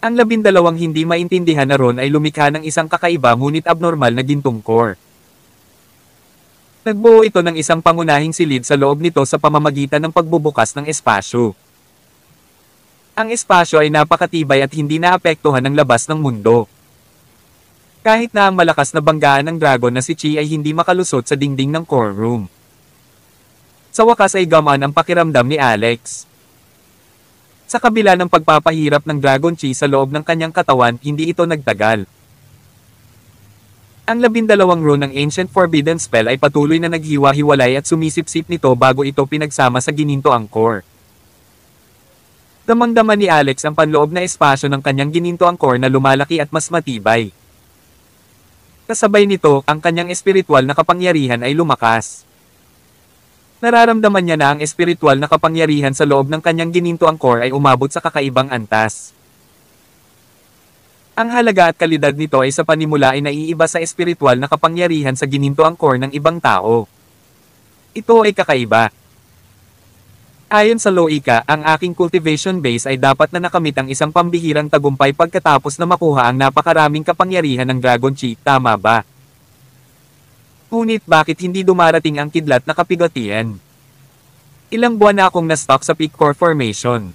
Ang 12 hindi maintindihan na ron ay lumikha ng isang kakaiba ngunit abnormal na gintong core. Nagbuo ito ng isang pangunahing silid sa loob nito sa pamamagitan ng pagbubukas ng espasyo. Ang espasyo ay napakatibay at hindi naapektuhan ng labas ng mundo. Kahit na ang malakas na banggaan ng dragon na si Chi ay hindi makalusot sa dingding ng core room. Sa wakas ay gamaan ang pakiramdam ni Alex. Sa kabila ng pagpapahirap ng Dragon Chi sa loob ng kanyang katawan, hindi ito nagtagal. Ang 12 rune ng Ancient Forbidden Spell ay patuloy na naghiwa-hiwalay at sumisipsip nito bago ito pinagsama sa gininto angkor. Damang-dama ni Alex ang panloob na espasyo ng kanyang gininto angkor na lumalaki at mas matibay. Kasabay nito, ang kanyang espiritual na kapangyarihan ay lumakas. Nararamdaman niya na ang espiritual na kapangyarihan sa loob ng kanyang gininto angkor ay umabot sa kakaibang antas. Ang halaga at kalidad nito ay sa panimula ay naiiba sa espiritual na kapangyarihan sa gininto angkor ng ibang tao. Ito ay kakaiba. Ayon sa Loika, ang aking cultivation base ay dapat na nakamit ang isang pambihirang tagumpay pagkatapos na makuha ang napakaraming kapangyarihan ng Dragon Chi, tama ba? Ngunit bakit hindi dumarating ang kidlat na kapigatian? Ilang buwan na akong na-stock sa Pit Core Formation.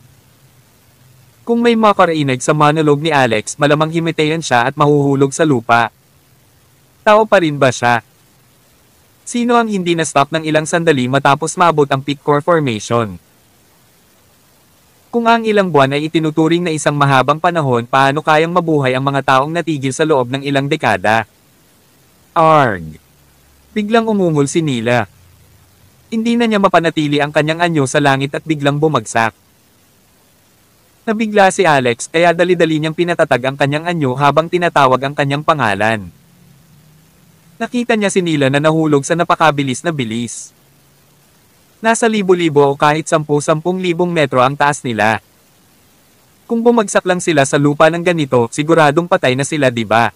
Kung may makarinig sa monologue ni Alex, malamang himatayan siya at mahuhulog sa lupa. Tao pa rin ba siya? Sino ang hindi na-stop ng ilang sandali matapos maabot ang peak core formation? Kung ang ilang buwan ay itinuturing na isang mahabang panahon, paano kayang mabuhay ang mga taong natigil sa loob ng ilang dekada? Arg! Biglang umungol si Nila. Hindi na niya mapanatili ang kanyang anyo sa langit at biglang bumagsak. Nabigla si Alex kaya dali-dali niyang pinatatag ang kanyang anyo habang tinatawag ang kanyang pangalan. Nakita niya si Nila na nahulog sa napakabilis na bilis. Nasa libo-libo o kahit 10,000 metro ang taas nila. Kung bumagsak lang sila sa lupa ng ganito, siguradong patay na sila, diba?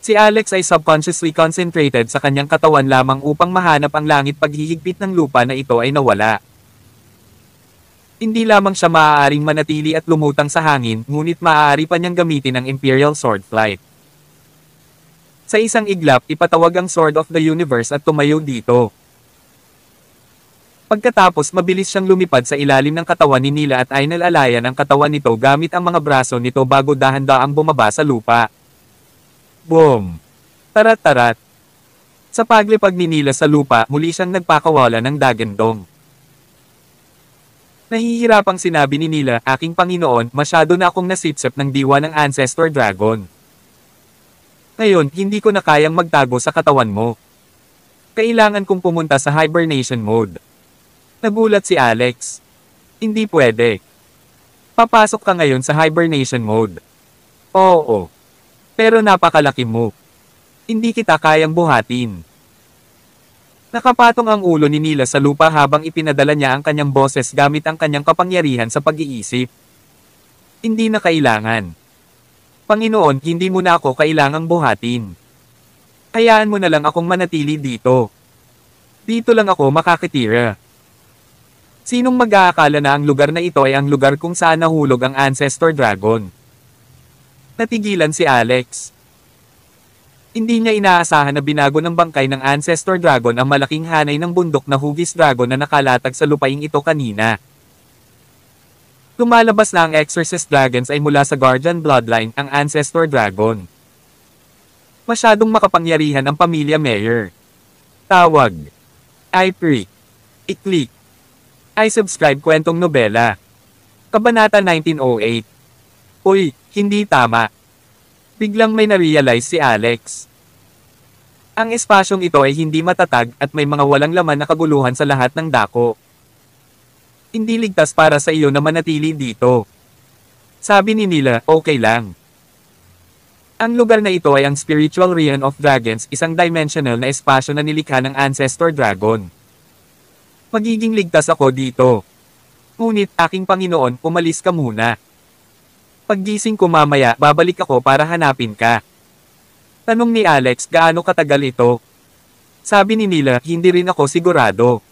Si Alex ay subconsciously concentrated sa kanyang katawan lamang upang mahanap ang langit paghihigpit ng lupa na ito ay nawala. Hindi lamang siya maaaring manatili at lumutang sa hangin, ngunit maaari pa niyang gamitin ang Imperial Sword Flight. Sa isang iglap, ipatawag ang Sword of the Universe at tumayo dito. Pagkatapos mabilis siyang lumipad sa ilalim ng katawan ni Nila at ay nalalayan ang katawan nito gamit ang mga braso nito bago dahan-daang bumaba sa lupa. Boom! Tarat-tarat! Sa paglipad ni Nila sa lupa, muli siyang nagpakawala ng dagandong. Nahihirapang sinabi ni Nila, "Aking Panginoon, masyado na akong nasipsip ng diwa ng Ancestor Dragon. Ngayon, hindi ko na kayang magtago sa katawan mo. Kailangan kong pumunta sa hibernation mode." Nagulat si Alex. Hindi pwede. Papasok ka ngayon sa hibernation mode. Oo. Pero napakalaki mo. Hindi kita kayang buhatin. Nakapatong ang ulo ni Nila sa lupa habang ipinadala niya ang kanyang boses gamit ang kanyang kapangyarihan sa pag-iisip. Hindi na kailangan. Panginoon, hindi mo na ako kailangang buhatin. Hayaan mo na lang akong manatili dito. Dito lang ako makakatira. Sinong mag-aakala na ang lugar na ito ay ang lugar kung saan nahulog ang Ancestor Dragon? Natigilan si Alex. Hindi niya inaasahan na binago ng bangkay ng Ancestor Dragon ang malaking hanay ng bundok na Hugis Dragon na nakalatag sa lupaing ito kanina. Lumalabas na ang Exorcist Dragons ay mula sa Guardian Bloodline, ang Ancestor Dragon. Masyadong makapangyarihan ang pamilya Mayor. Tawag. I-pre. I-click. I-subscribe kwentong nobela. Kabanata 1908. Uy, hindi tama. Biglang may na-realize si Alex. Ang espasyong ito ay hindi matatag at may mga walang laman na kaguluhan sa lahat ng dako. Hindi ligtas para sa iyo na manatili dito. Sabi ni Nila, okay lang. Ang lugar na ito ay ang Spiritual Realm of Dragons, isang dimensional na espasyo na nilikha ng Ancestor Dragon. Magiging ligtas ako dito. Ngunit, aking Panginoon, umalis ka muna. Paggising ko mamaya, babalik ako para hanapin ka. Tanong ni Alex, gaano katagal ito? Sabi ni Nila, hindi rin ako sigurado.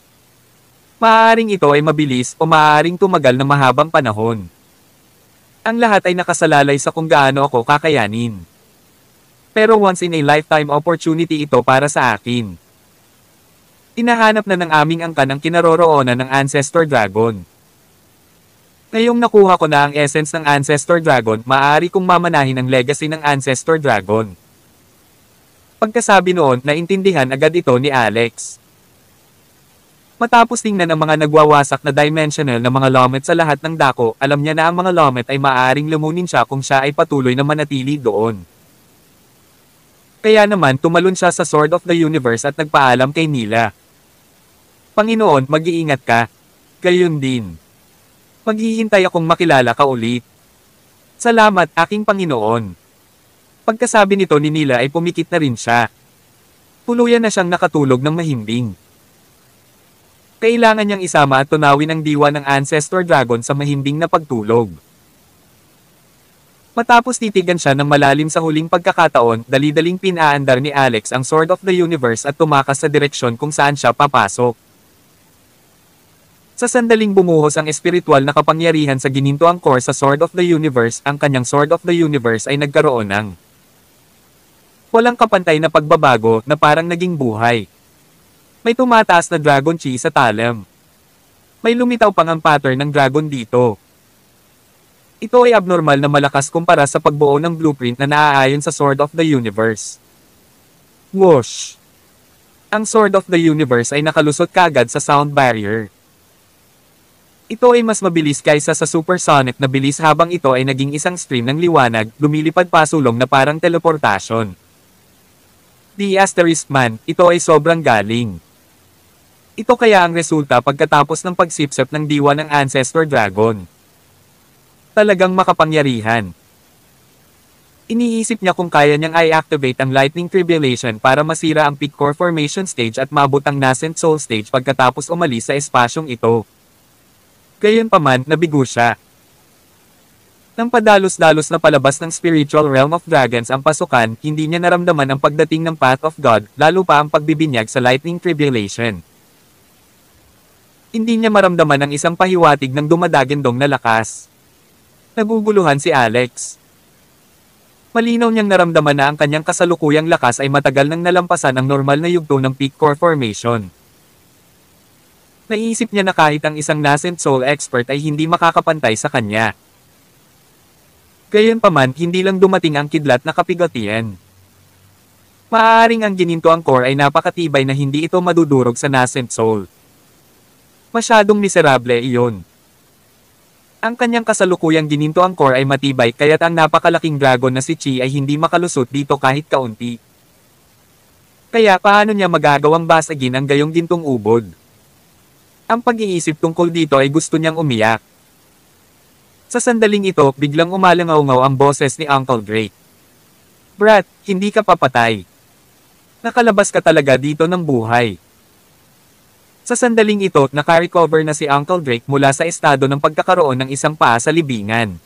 Maaaring ito ay mabilis o maaaring tumagal na mahabang panahon. Ang lahat ay nakasalalay sa kung gaano ako kakayanin. Pero once in a lifetime opportunity ito para sa akin. Hinahanap na ng aming angkan ang kinaroroonan ng Ancestor Dragon. Ngayong nakuha ko na ang essence ng Ancestor Dragon, maaari kong mamanahin ang legacy ng Ancestor Dragon. Pagkasabi noon, naintindihan agad ito ni Alex. Matapos tingnan ang mga nagwawasak na dimensional na mga Lomet sa lahat ng dako, alam niya na ang mga Lomet ay maaaring lumunin siya kung siya ay patuloy na manatili doon. Kaya naman tumalon siya sa Sword of the Universe at nagpaalam kay Nila. Panginoon, mag-iingat ka. Gayon din. Maghihintay akong makilala ka ulit. Salamat, aking Panginoon. Pagkasabi nito ni Nila ay pumikit na rin siya. Tuluyan na siyang nakatulog ng mahimbing. Kailangan niyang isama at tunawin ang diwa ng Ancestor Dragon sa mahimbing na pagtulog. Matapos titigan siya ng malalim sa huling pagkakataon, dali-daling pinaandar ni Alex ang Sword of the Universe at tumakas sa direksyon kung saan siya papasok. Sa sandaling bumuhos ang espiritual na kapangyarihan sa ginintoang core sa Sword of the Universe, ang kanyang Sword of the Universe ay nagkaroon ng walang kapantay na pagbabago na parang naging buhay. May tumataas na Dragon Chi sa talam. May lumitaw pang ang pattern ng dragon dito. Ito ay abnormal na malakas kumpara sa pagbuo ng blueprint na naaayon sa Sword of the Universe. Whoosh! Ang Sword of the Universe ay nakalusot kaagad sa sound barrier. Ito ay mas mabilis kaysa sa supersonic na bilis habang ito ay naging isang stream ng liwanag, lumilipad pasulong na parang teleportasyon. The Asterisk Man, ito ay sobrang galing. Ito kaya ang resulta pagkatapos ng pagsipsip ng diwa ng Ancestor Dragon. Talagang makapangyarihan. Iniisip niya kung kaya niyang i-activate ang Lightning Tribulation para masira ang Peak Core Formation Stage at mabot ang Nascent Soul Stage pagkatapos umalis sa espasyong ito. Gayunpaman, nabigo siya. Nang padalos-dalos na palabas ng Spiritual Realm of Dragons ang pasukan, hindi niya naramdaman ang pagdating ng Path of God, lalo pa ang pagbibinyag sa Lightning Tribulation. Hindi niya maramdaman ang isang pahiwatig ng dumadagindong na lakas. Naguguluhan si Alex. Malinaw niyang naramdaman na ang kanyang kasalukuyang lakas ay matagal nang nalampasan ang normal na yugto ng Peak Core Formation. Naisip niya na kahit ang isang Nascent Soul Expert ay hindi makakapantay sa kanya. Gayunpaman, hindi lang dumating ang kidlat na kapigatian. Maaaring ang gininto ang core ay napakatibay na hindi ito madudurog sa Nascent Soul. Masyadong miserable iyon. Ang kanyang kasalukuyang gininto ang core ay matibay kaya't ang napakalaking dragon na si Chi ay hindi makalusot dito kahit kaunti. Kaya paano niya magagawang basagin ang gayong gintong ubod? Ang pag-iisip tungkol dito ay gusto niyang umiyak. Sa sandaling ito, biglang umalangaw-ngaw ang boses ni Uncle Drake. Brat, hindi ka papatay. Nakalabas ka talaga dito ng buhay. Sa sandaling ito, naka-recover na si Uncle Drake mula sa estado ng pagkakaroon ng isang paa sa libingan.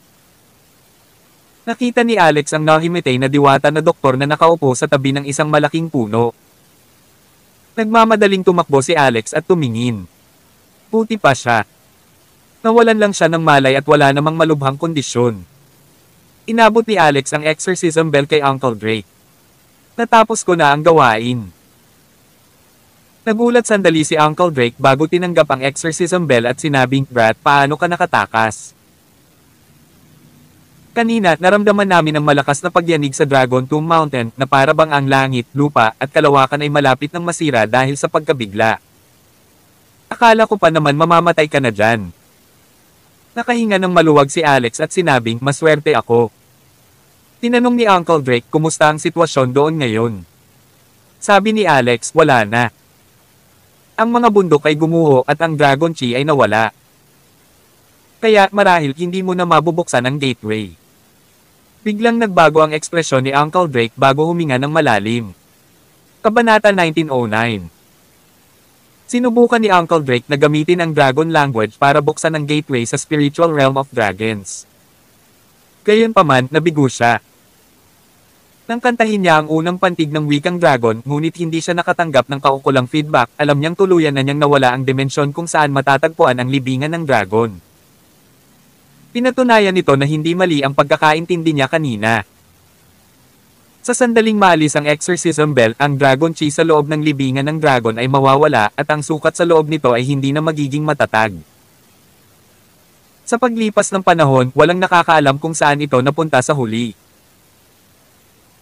Nakita ni Alex ang nahimitay na diwata na doktor na nakaupo sa tabi ng isang malaking puno. Nagmamadaling tumakbo si Alex at tumingin. Puti pa siya. Nawalan lang siya ng malay at wala namang malubhang kondisyon. Inabot ni Alex ang exorcism bell kay Uncle Drake. Natapos ko na ang gawain. Nagulat sandali si Uncle Drake bago tinanggap ang exorcism bell at sinabing, Brat, paano ka nakatakas? Kanina, naramdaman namin ang malakas na pagyanig sa Dragon Tomb Mountain na para bang ang langit, lupa, at kalawakan ay malapit ng masira dahil sa pagkabigla. Akala ko pa naman mamamatay ka na dyan. Nakahinga ng maluwag si Alex at sinabing, maswerte ako. Tinanong ni Uncle Drake kumusta ang sitwasyon doon ngayon. Sabi ni Alex, wala na. Ang mga bundok ay gumuho at ang Dragon Chi ay nawala. Kaya marahil hindi mo na mabubuksan ang gateway. Biglang nagbago ang ekspresyon ni Uncle Drake bago huminga ng malalim. Kabanata 1909. Sinubukan ni Uncle Drake na gamitin ang Dragon Language para buksan ang gateway sa Spiritual Realm of Dragons. Gayunpaman, nabigo siya. Nang kantahin niya ang unang pantig ng wikang dragon, ngunit hindi siya nakatanggap ng kaukulang feedback, alam niyang tuluyan na niyang nawala ang dimensyon kung saan matatagpuan ang libingan ng dragon. Pinatunayan nito na hindi mali ang pagkakaintindi niya kanina. Sa sandaling maalis ang exorcism bell, ang Dragon Chi sa loob ng libingan ng dragon ay mawawala at ang sukat sa loob nito ay hindi na magiging matatag. Sa paglipas ng panahon, walang nakakaalam kung saan ito napunta sa huli.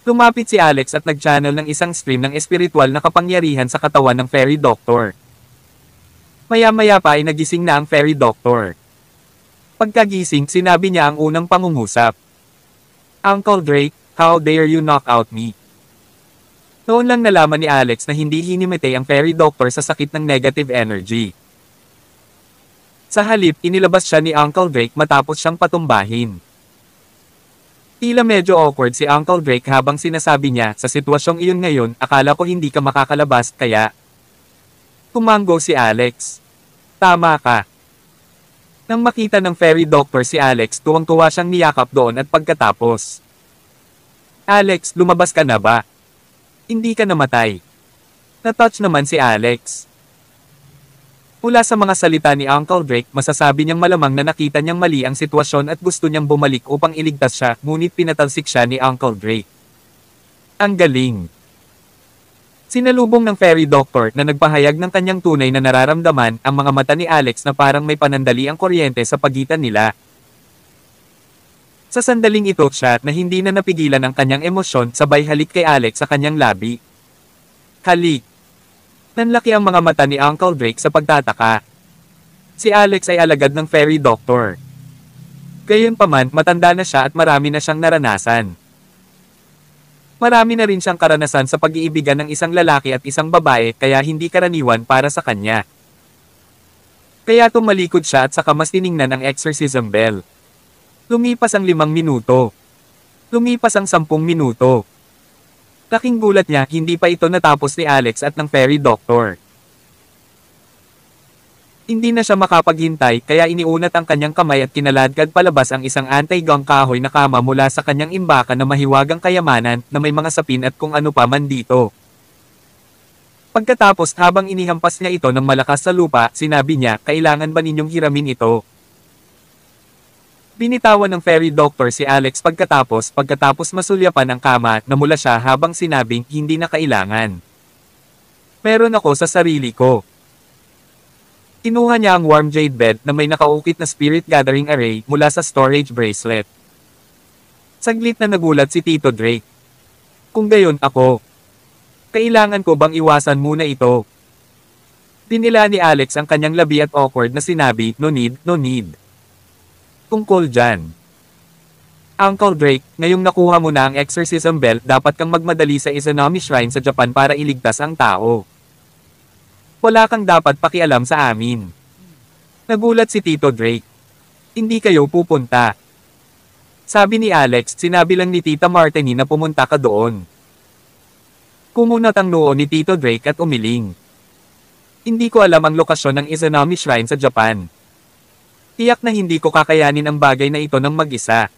Lumapit si Alex at nag-channel ng isang stream ng espiritual na kapangyarihan sa katawan ng Fairy Doctor. Maya-maya pa ay nagising na ang Fairy Doctor. Pagkagising, sinabi niya ang unang pangungusap. Uncle Drake, how dare you knock out me? Noon lang nalaman ni Alex na hindi hinimitay ang Fairy Doctor sa sakit ng negative energy. Sa halip, inilabas siya ni Uncle Drake matapos siyang patumbahin. Tila medyo awkward si Uncle Drake habang sinasabi niya, sa sitwasyong iyon ngayon, akala ko hindi ka makakalabas, kaya... Tumanggo si Alex. Tama ka. Nang makita ng Fairy Doctor si Alex, tuwang-tuwa siyang niyakap doon at pagkatapos. Alex, lumabas ka na ba? Hindi ka namatay. Na-touch naman si Alex. Mula sa mga salita ni Uncle Drake, masasabi niyang malamang na nakita niyang mali ang sitwasyon at gusto niyang bumalik upang iligtas siya, ngunit pinatalsik siya ni Uncle Drake. Ang galing. Sinalubong ng Fairy Doctor na nagpahayag ng kanyang tunay na nararamdaman ang mga mata ni Alex na parang may panandali ang kuryente sa pagitan nila. Sa sandaling ito siya na hindi na napigilan ang kanyang emosyon sabay halik kay Alex sa kanyang labi. Halik. Nanlaki ang mga mata ni Uncle Drake sa pagtataka. Si Alex ay alagad ng fairy doctor. Gayunpaman, matanda na siya at marami na siyang naranasan. Marami na rin siyang karanasan sa pag-iibigan ng isang lalaki at isang babae kaya hindi karaniwan para sa kanya. Kaya tumalikod siya at saka mas tiningnan ang exorcism bell. Lumipas ang 5 minuto. Lumipas ang 10 minuto. Laking gulat niya, hindi pa ito natapos ni Alex at ng fairy doctor. Hindi na siya makapaghintay kaya iniunat ang kanyang kamay at kinaladkad palabas ang isang anti-gang kahoy na kama mula sa kanyang imbakan na mahiwagang kayamanan na may mga sapin at kung ano pa man dito. Pagkatapos habang inihampas niya ito ng malakas sa lupa, sinabi niya, kailangan ba ninyong hiramin ito? Binitawan ng fairy doctor si Alex pagkatapos masulyapan ang kama, namula siya habang sinabing hindi na kailangan. Meron ako sa sarili ko. Kinuha niya ang warm jade bed na may nakaukit na spirit gathering array mula sa storage bracelet. Saglit na nagulat si Tito Drake. Kung gayon ako, kailangan ko bang iwasan muna ito? Dinila ni Alex ang kanyang labi at awkward na sinabi, no need, no need. Tungkol dyan. Uncle Drake, ngayong nakuha mo na ang exorcism bell, dapat kang magmadali sa Izanami Shrine sa Japan para iligtas ang tao. Wala kang dapat pakialam sa amin. Nagulat si Tito Drake. Hindi kayo pupunta. Sabi ni Alex, sinabi lang ni Tita Martini na pumunta ka doon. Kumunat ang noo ni Tito Drake at umiling. Hindi ko alam ang lokasyon ng Izanami Shrine sa Japan. Tiyak na hindi ko kakayanin ang bagay na ito ng mag-isa.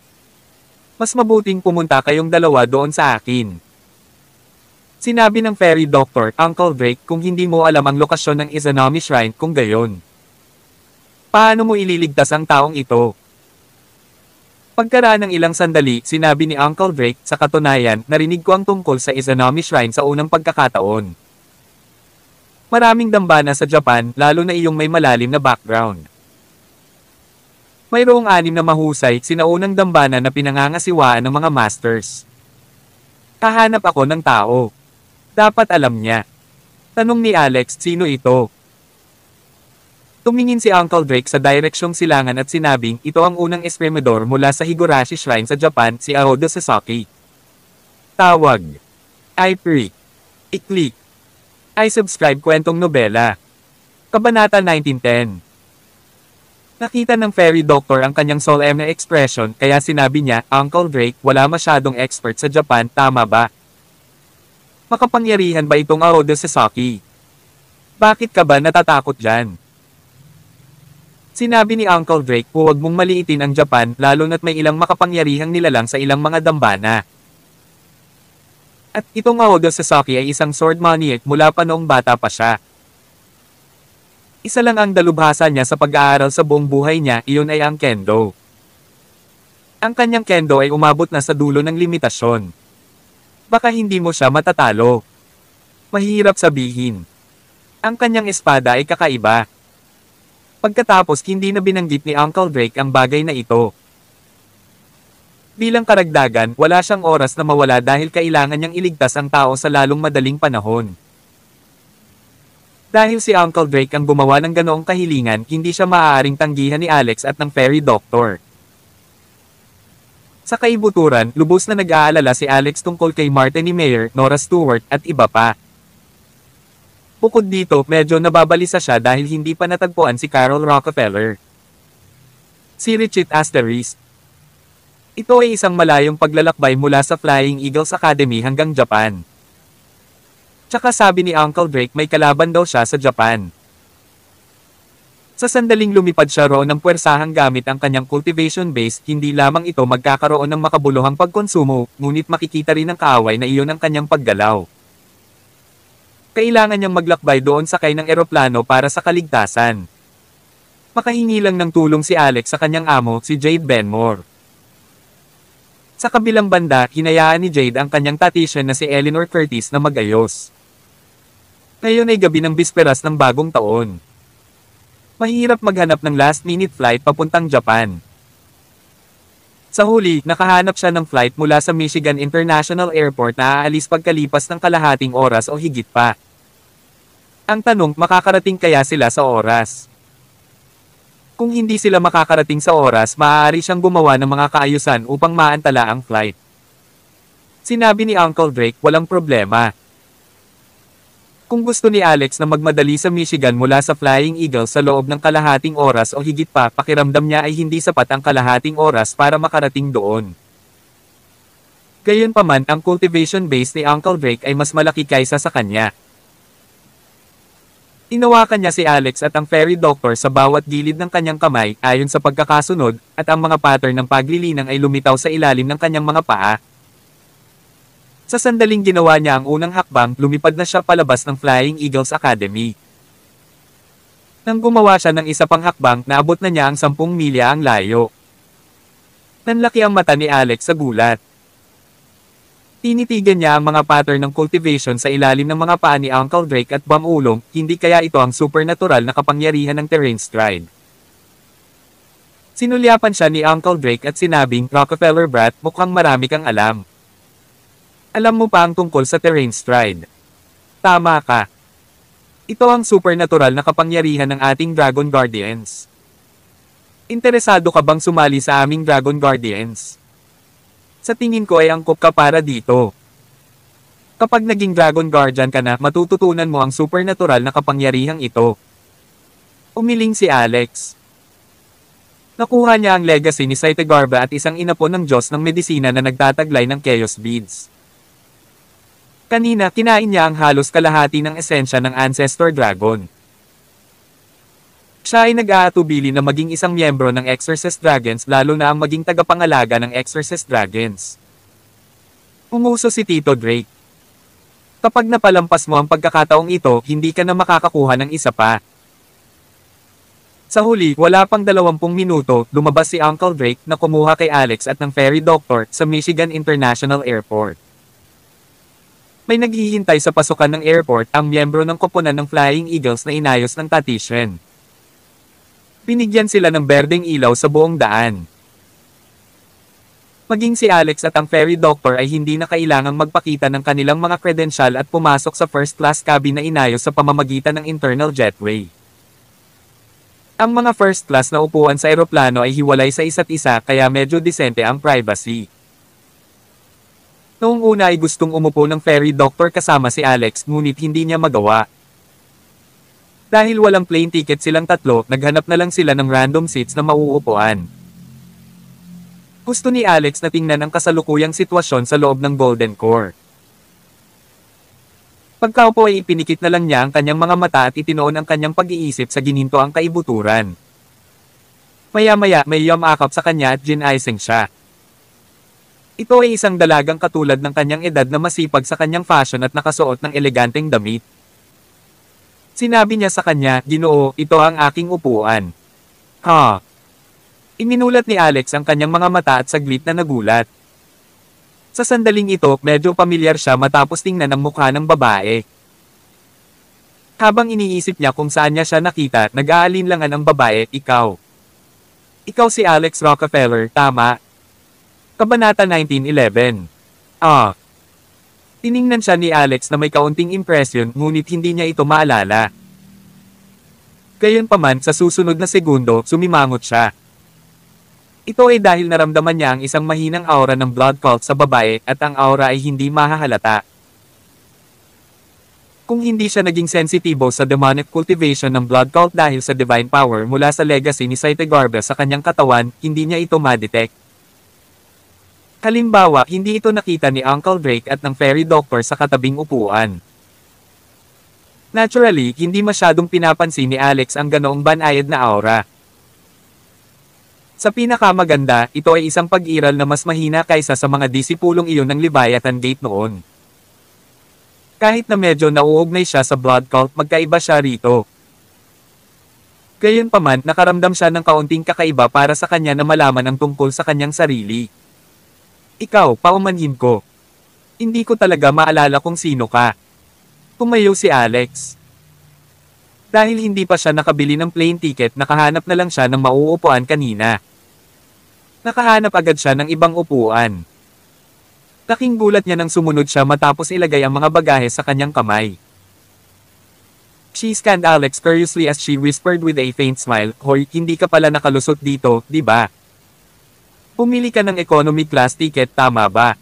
Mas mabuting pumunta kayong dalawa doon sa akin. Sinabi ng fairy doctor, Uncle Drake, kung hindi mo alam ang lokasyon ng Izanami Shrine kung gayon. Paano mo ililigtas ang taong ito? Pagkaraan ng ilang sandali, sinabi ni Uncle Drake, sa katunayan, narinig ko ang tungkol sa Izanami Shrine sa unang pagkakataon. Maraming dambana sa Japan, lalo na iyong may malalim na background. Mayroong 6 na mahusay, sinaunang dambana na pinangangasiwaan ng mga masters. Kahanap ako ng tao. Dapat alam niya. Tanong ni Alex, sino ito? Tumingin si Uncle Drake sa direksyong silangan at sinabing, ito ang unang espremedor mula sa Higurashi Shrine sa Japan, si Aoda Sasaki. Tawag. I-Pre. I-Click. I-Subscribe kwentong nobela. Kabanata 1910. Nakita ng fairy doctor ang kanyang solemn na expression kaya sinabi niya, Uncle Drake, wala masyadong expert sa Japan, tama ba? Makapangyarihan ba itong Aoda Sasaki? Bakit ka ba natatakot dyan? Sinabi ni Uncle Drake, huwag mong maliitin ang Japan lalo na't may ilang makapangyarihang nilalang sa ilang mga dambana. At itong Aoda Sasaki ay isang sword maniac mula pa noong bata pa siya. Isa lang ang dalubhasa niya sa pag-aaral sa buong buhay niya, iyon ay ang kendo. Ang kanyang kendo ay umabot na sa dulo ng limitasyon. Baka hindi mo siya matatalo. Mahirap sabihin. Ang kanyang espada ay kakaiba. Pagkatapos hindi na binanggit ni Uncle Drake ang bagay na ito. Bilang karagdagan, wala siyang oras na mawala dahil kailangan niyang iligtas ang tao sa lalong madaling panahon. Dahil si Uncle Drake ang gumawa ng ganoong kahilingan, hindi siya maaaring tanggihan ni Alex at ng fairy doctor. Sa kaibuturan, lubos na nag-aalala si Alex tungkol kay Martini Mayer, Nora Stewart, at iba pa. Bukod dito, medyo nababalisa siya dahil hindi pa natagpuan si Carol Rockefeller. Si Richard Asterisk. Ito ay isang malayong paglalakbay mula sa Flying Eagles Academy hanggang Japan. Tsaka sabi ni Uncle Drake may kalaban daw siya sa Japan. Sa sandaling lumipad siya roon ng puwersahang gamit ang kanyang cultivation base, hindi lamang ito magkakaroon ng makabuluhang pagkonsumo, ngunit makikita rin ng kaaway na iyon ang kanyang paggalaw. Kailangan niyang maglakbay doon sakay ng eroplano para sa kaligtasan. Makahingi lang ng tulong si Alex sa kanyang amo, si Jade Benmore. Sa kabilang banda, hinayaan ni Jade ang kanyang tatition na si Eleanor Curtis na mag-ayos. Ngayon ay gabi ng bisperas ng bagong taon. Mahirap maghanap ng last-minute flight papuntang Japan. Sa huli, nakahanap siya ng flight mula sa Michigan International Airport na aalis pagkalipas ng kalahating oras o higit pa. Ang tanong, makakarating kaya sila sa oras? Kung hindi sila makakarating sa oras, maaari siyang gumawa ng mga kaayusan upang maantala ang flight. Sinabi ni Uncle Drake, walang problema. Kung gusto ni Alex na magmadali sa Michigan mula sa Flying Eagle sa loob ng kalahating oras o higit pa, pakiramdam niya ay hindi sapat ang kalahating oras para makarating doon. Gayunpaman, ang cultivation base ni Uncle Drake ay mas malaki kaysa sa kanya. Tinawakan niya si Alex at ang fairy doctor sa bawat gilid ng kanyang kamay, ayon sa pagkakasunod, at ang mga pattern ng paglilinang ay lumitaw sa ilalim ng kanyang mga paa. Sa sandaling ginawa niya ang unang hakbang, lumipad na siya palabas ng Flying Eagles Academy. Nang gumawa siya ng isa pang hakbang, naabot na niya ang 10 milya ang layo. Nanlaki ang mata ni Alex sa gulat. Tinitigan niya ang mga pattern ng cultivation sa ilalim ng mga paa ni Uncle Drake at bumulong, hindi kaya ito ang supernatural na kapangyarihan ng terrain stride. Sinulyapan siya ni Uncle Drake at sinabing, Rockefeller brat, mukhang marami kang alam. Alam mo pa ang tungkol sa terrain stride. Tama ka. Ito ang supernatural na kapangyarihan ng ating Dragon Guardians. Interesado ka bang sumali sa aming Dragon Guardians? Sa tingin ko ay angkop ka para dito. Kapag naging Dragon Guardian ka na, matututunan mo ang supernatural na kapangyarihang ito. Umiling si Alex. Nakuha niya ang legacy ni Saitegarba at isang inapo ng Diyos ng medisina na nagtataglay ng Chaos Beads. Kanina, kinain niya ang halos kalahati ng esensya ng Ancestor Dragon. Siya ay nag-aatubili na maging isang miyembro ng Exorcist Dragons, lalo na ang maging tagapangalaga ng Exorcist Dragons. Umuso si Tito Drake. Kapag napalampas mo ang pagkakataong ito, hindi ka na makakakuha ng isa pa. Sa huli, wala pang 20 minuto, lumabas si Uncle Drake na kumuha kay Alex at ng fairy doctor sa Michigan International Airport. May naghihintay sa pasukan ng airport, ang miyembro ng koponan ng Flying Eagles na inayos ng Tatitian. Binigyan sila ng berdeng ilaw sa buong daan. Maging si Alex at ang fairy doctor ay hindi na kailangang magpakita ng kanilang mga kredensyal at pumasok sa first class cabin na inayos sa pamamagitan ng internal jetway. Ang mga first class na upuan sa eroplano ay hiwalay sa isa't isa, kaya medyo disente ang privacy. Noong una ay gustong umupo ng fairy doctor kasama si Alex, ngunit hindi niya magawa. Dahil walang plane ticket silang tatlo, naghanap na lang sila ng random seats na mauupuan. Gusto ni Alex na tingnan ang kasalukuyang sitwasyon sa loob ng Golden Core. Pagkaupo ay ipinikit na lang niya ang kanyang mga mata at itinoon ang kanyang pag-iisip sa gininto ang kaibuturan. Maya-maya, may yumakap sa kanya at ginaising siya. Ito ay isang dalagang katulad ng kanyang edad na masipag sa kanyang fashion at nakasuot ng eleganteng damit. Sinabi niya sa kanya, Ginoo, ito ang aking upuan. Ha? Iminulat ni Alex ang kanyang mga mata at saglit na nagulat. Sa sandaling ito, medyo pamilyar siya matapos tingnan ang mukha ng babae. Habang iniisip niya kung saan niya siya nakita, nag-aalinlangan ang babae, ikaw. Ikaw si Alex Rockefeller, tama? Kabanata 1911. Tiningnan siya ni Alex na may kaunting impresyon, ngunit hindi niya ito maalala. Gayunpaman, sa susunod na segundo, sumimangot siya. Ito ay dahil naramdaman niya ang isang mahinang aura ng blood cult sa babae, at ang aura ay hindi mahahalata. Kung hindi siya naging sensitibo sa demonic cultivation ng blood cult dahil sa divine power mula sa legacy ni Saitegarba sa kanyang katawan, hindi niya ito ma-detect. Halimbawa, hindi ito nakita ni Uncle Drake at ng fairy doctor sa katabing upuan. Naturally, hindi masyadong pinapansin ni Alex ang ganoong banayad na aura. Sa pinakamaganda, ito ay isang pag-iral na mas mahina kaysa sa mga disipulong iyon ng Leviathan Gate noon. Kahit na medyo nauugnay siya sa blood cult, magkaiba siya rito. Gayunpaman, nakaramdam siya ng kaunting kakaiba para sa kanya na malaman ang tungkol sa kanyang sarili. Ikaw, paumanhin ko. Hindi ko talaga maalala kung sino ka. Tumayo si Alex. Dahil hindi pa siya nakabili ng plane ticket, nakahanap na lang siya ng mauupuan kanina. Nakahanap agad siya ng ibang upuan. Laking gulat niya nang sumunod siya matapos ilagay ang mga bagahe sa kanyang kamay. She scanned Alex curiously as she whispered with a faint smile, "Hoy, hindi ka pala nakalusot dito, di ba? Pumili ka ng economy class ticket, tama ba?"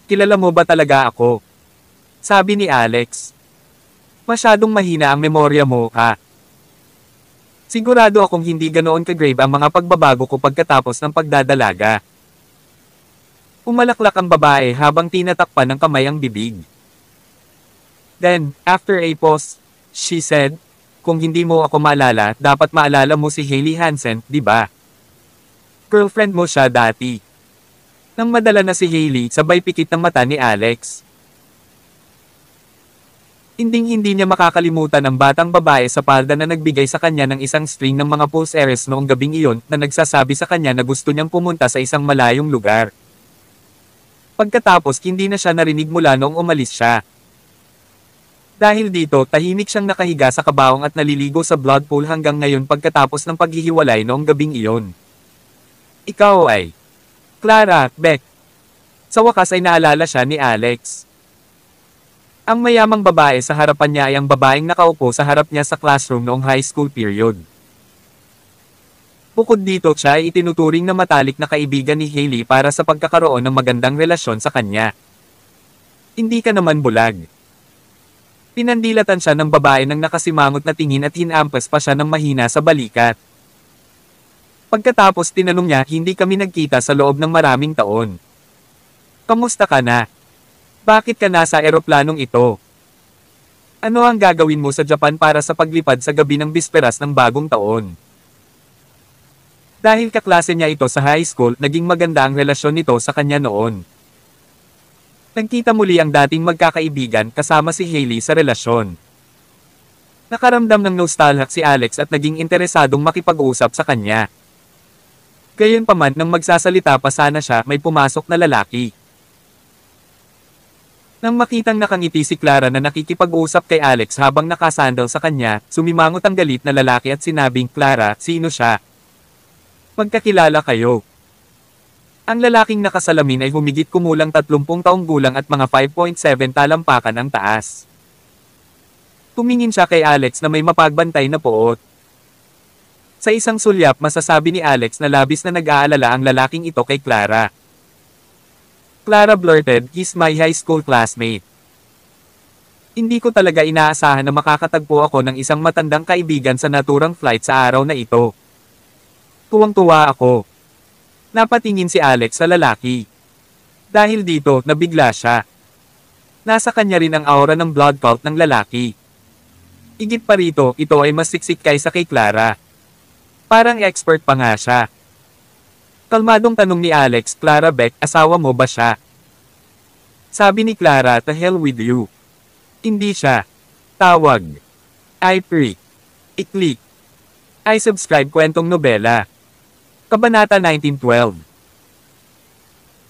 Kilala mo ba talaga ako?" sabi ni Alex. "Masyadong mahina ang memorya mo, ha? Sigurado akong hindi ganoon ka-grave ang mga pagbabago ko pagkatapos ng pagdadalaga." Umalaklak ang babae habang tinatakpan ng kamay ang bibig. Then, after a pause, she said, "Kung hindi mo ako maalala, dapat maalala mo si Hailey Hansen, di ba? Girlfriend mo siya dati." Nang madala na si Hailey, sabay pikit ng mata ni Alex. Hinding-hindi niya makakalimutan ang batang babae sa palda na nagbigay sa kanya ng isang string ng mga pulseres noong gabing iyon na nagsasabi sa kanya na gusto niyang pumunta sa isang malayong lugar. Pagkatapos hindi na siya narinig mula noong umalis siya. Dahil dito, tahimik siyang nakahiga sa kabaong at naliligo sa blood pool hanggang ngayon pagkatapos ng paghihiwalay noong gabing iyon. Ikaw ay Clara, Beck. Sa wakas ay naalala siya ni Alex. Ang mayamang babae sa harapan niya ay ang babaeng nakaupo sa harap niya sa classroom noong high school period. Bukod dito, siya ay itinuturing na matalik na kaibigan ni Hailey para sa pagkakaroon ng magandang relasyon sa kanya. Hindi ka naman bulag. Pinandilatan siya ng babae ng nakasimangot na tingin at hinampas pa siya ng mahina sa balikat. Pagkatapos tinanong niya, "Hindi kami nagkita sa loob ng maraming taon. Kamusta ka na? Bakit ka nasa eroplanong ito? Ano ang gagawin mo sa Japan para sa paglipad sa gabi ng bisperas ng bagong taon?" Dahil kaklase niya ito sa high school, naging maganda ang relasyon nito sa kanya noon. Nagkita muli ang dating magkakaibigan kasama si Hailey sa relasyon. Nakaramdam ng nostalgia si Alex at naging interesadong makipag-usap sa kanya. Gayunpaman, nang magsasalita pa sana siya, may pumasok na lalaki. Nang makitang nakangiti si Clara na nakikipag-usap kay Alex habang nakasandal sa kanya, sumimangot ang galit na lalaki at sinabing, "Clara, sino siya? Magkakilala kayo." Ang lalaking nakasalamin ay humigit kumulang 30 taong gulang at mga 5.7 talampakan ang taas. Tumingin siya kay Alex na may mapagbantay na poot. Sa isang sulyap, masasabi ni Alex na labis na nag-aalala ang lalaking ito kay Clara. Clara blurted, "He's my high school classmate. Hindi ko talaga inaasahan na makakatagpo ako ng isang matandang kaibigan sa naturang flight sa araw na ito." Tuwang-tuwa ako. Napatingin si Alex sa lalaki. Dahil dito, nabigla siya. Nasa kanya rin ang aura ng blood cult ng lalaki. Higit pa rito, ito ay mas siksik kaysa kay Clara. Parang expert pa nga siya. Kalmadong tanong ni Alex, "Clara, Beck, asawa mo ba siya?" Sabi ni Clara, "The hell with you. Hindi siya. Tawag. I freak. I-click. I subscribe kwentong nobela." Kabanata 1912.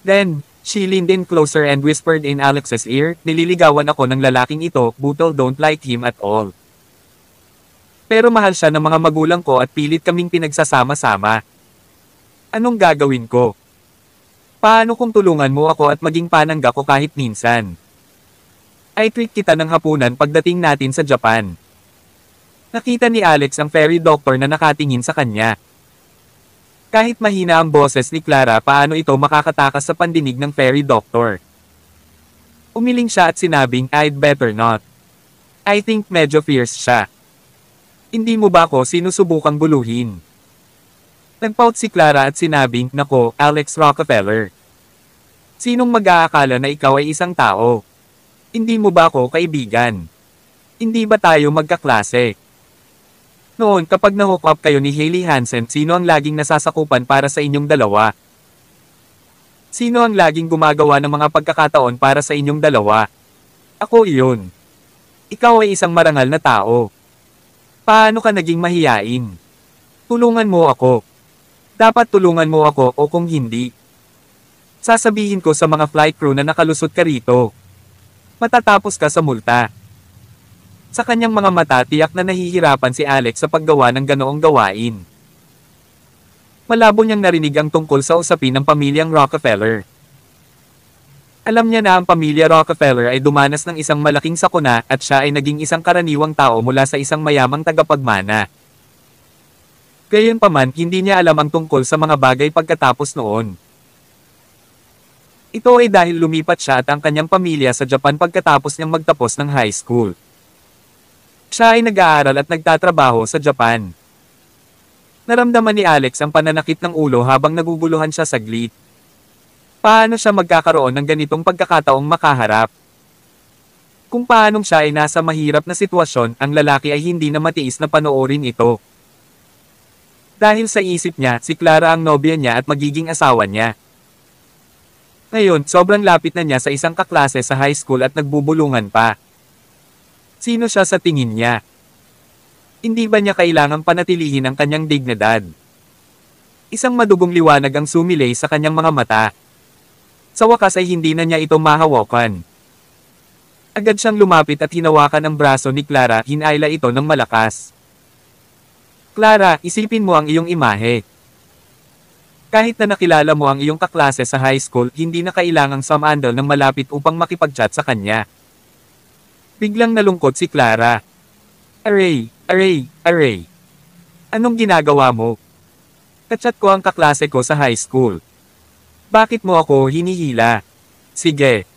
Then, she leaned in closer and whispered in Alex's ear, "Nililigawan ako ng lalaking ito, Bootle don't like him at all. Pero mahal siya ng mga magulang ko at pilit kaming pinagsasama-sama. Anong gagawin ko? Paano kung tulungan mo ako at maging panangga ko kahit minsan? I treat kita ng hapunan pagdating natin sa Japan." Nakita ni Alex ang fairy doctor na nakatingin sa kanya. Kahit mahina ang boses ni Clara, paano ito makakatakas sa pandinig ng fairy doctor? Umiling siya at sinabing, "I'd better not. I think medyo fierce siya. Hindi mo ba ako sinusubukang buluhin?" Nagpout si Clara at sinabing, "Nako, Alex Rockefeller. Sinong mag-aakala na ikaw ay isang tao? Hindi mo ba ako kaibigan? Hindi ba tayo magkaklase? Noon, kapag na-hook up kayo ni Hailey Hansen, sino ang laging nasasakupan para sa inyong dalawa? Sino ang laging gumagawa ng mga pagkakataon para sa inyong dalawa? Ako iyon. Ikaw ay isang marangal na tao. Paano ka naging mahiyain? Tulungan mo ako. Dapat tulungan mo ako o kung hindi, sasabihin ko sa mga flight crew na nakalusot ka rito. Matatapos ka sa multa." Sa kanyang mga mata, tiyak na nahihirapan si Alex sa paggawa ng ganoong gawain. Malabo niyang narinig ang tungkol sa usapin ng pamilyang Rockefeller. Alam niya na ang pamilya Rockefeller ay dumanas ng isang malaking sakuna at siya ay naging isang karaniwang tao mula sa isang mayamang tagapagmana. Gayunpaman, hindi niya alam ang tungkol sa mga bagay pagkatapos noon. Ito ay dahil lumipat siya at ang kanyang pamilya sa Japan pagkatapos niyang magtapos ng high school. Siya ay nag-aaral at nagtatrabaho sa Japan. Naramdaman ni Alex ang pananakit ng ulo habang naguguluhan siya saglit. Paano siya magkakaroon ng ganitong pagkakataong makaharap? Kung paanong siya ay nasa mahirap na sitwasyon, ang lalaki ay hindi na matiis na panoorin ito. Dahil sa isip niya, si Clara ang nobya niya at magiging asawa niya. Ngayon, sobrang lapit na niya sa isang kaklase sa high school at nagbubulungan pa. Sino siya sa tingin niya? Hindi ba niya kailangang panatilihin ang kanyang dignidad? Isang madugong liwanag ang sumilay sa kanyang mga mata. Sa wakas ay hindi na niya ito mahawakan. Agad siyang lumapit at hinawakan ang braso ni Clara, hinayla ito ng malakas. Clara, isipin mo ang iyong imahe. Kahit na nakilala mo ang iyong kaklase sa high school, hindi na kailangang sumandal ng malapit upang makipag-chat sa kanya. Biglang nalungkot si Clara. Aray. Anong ginagawa mo? Kachat ko ang kaklase ko sa high school. Bakit mo ako hinihila? Sige.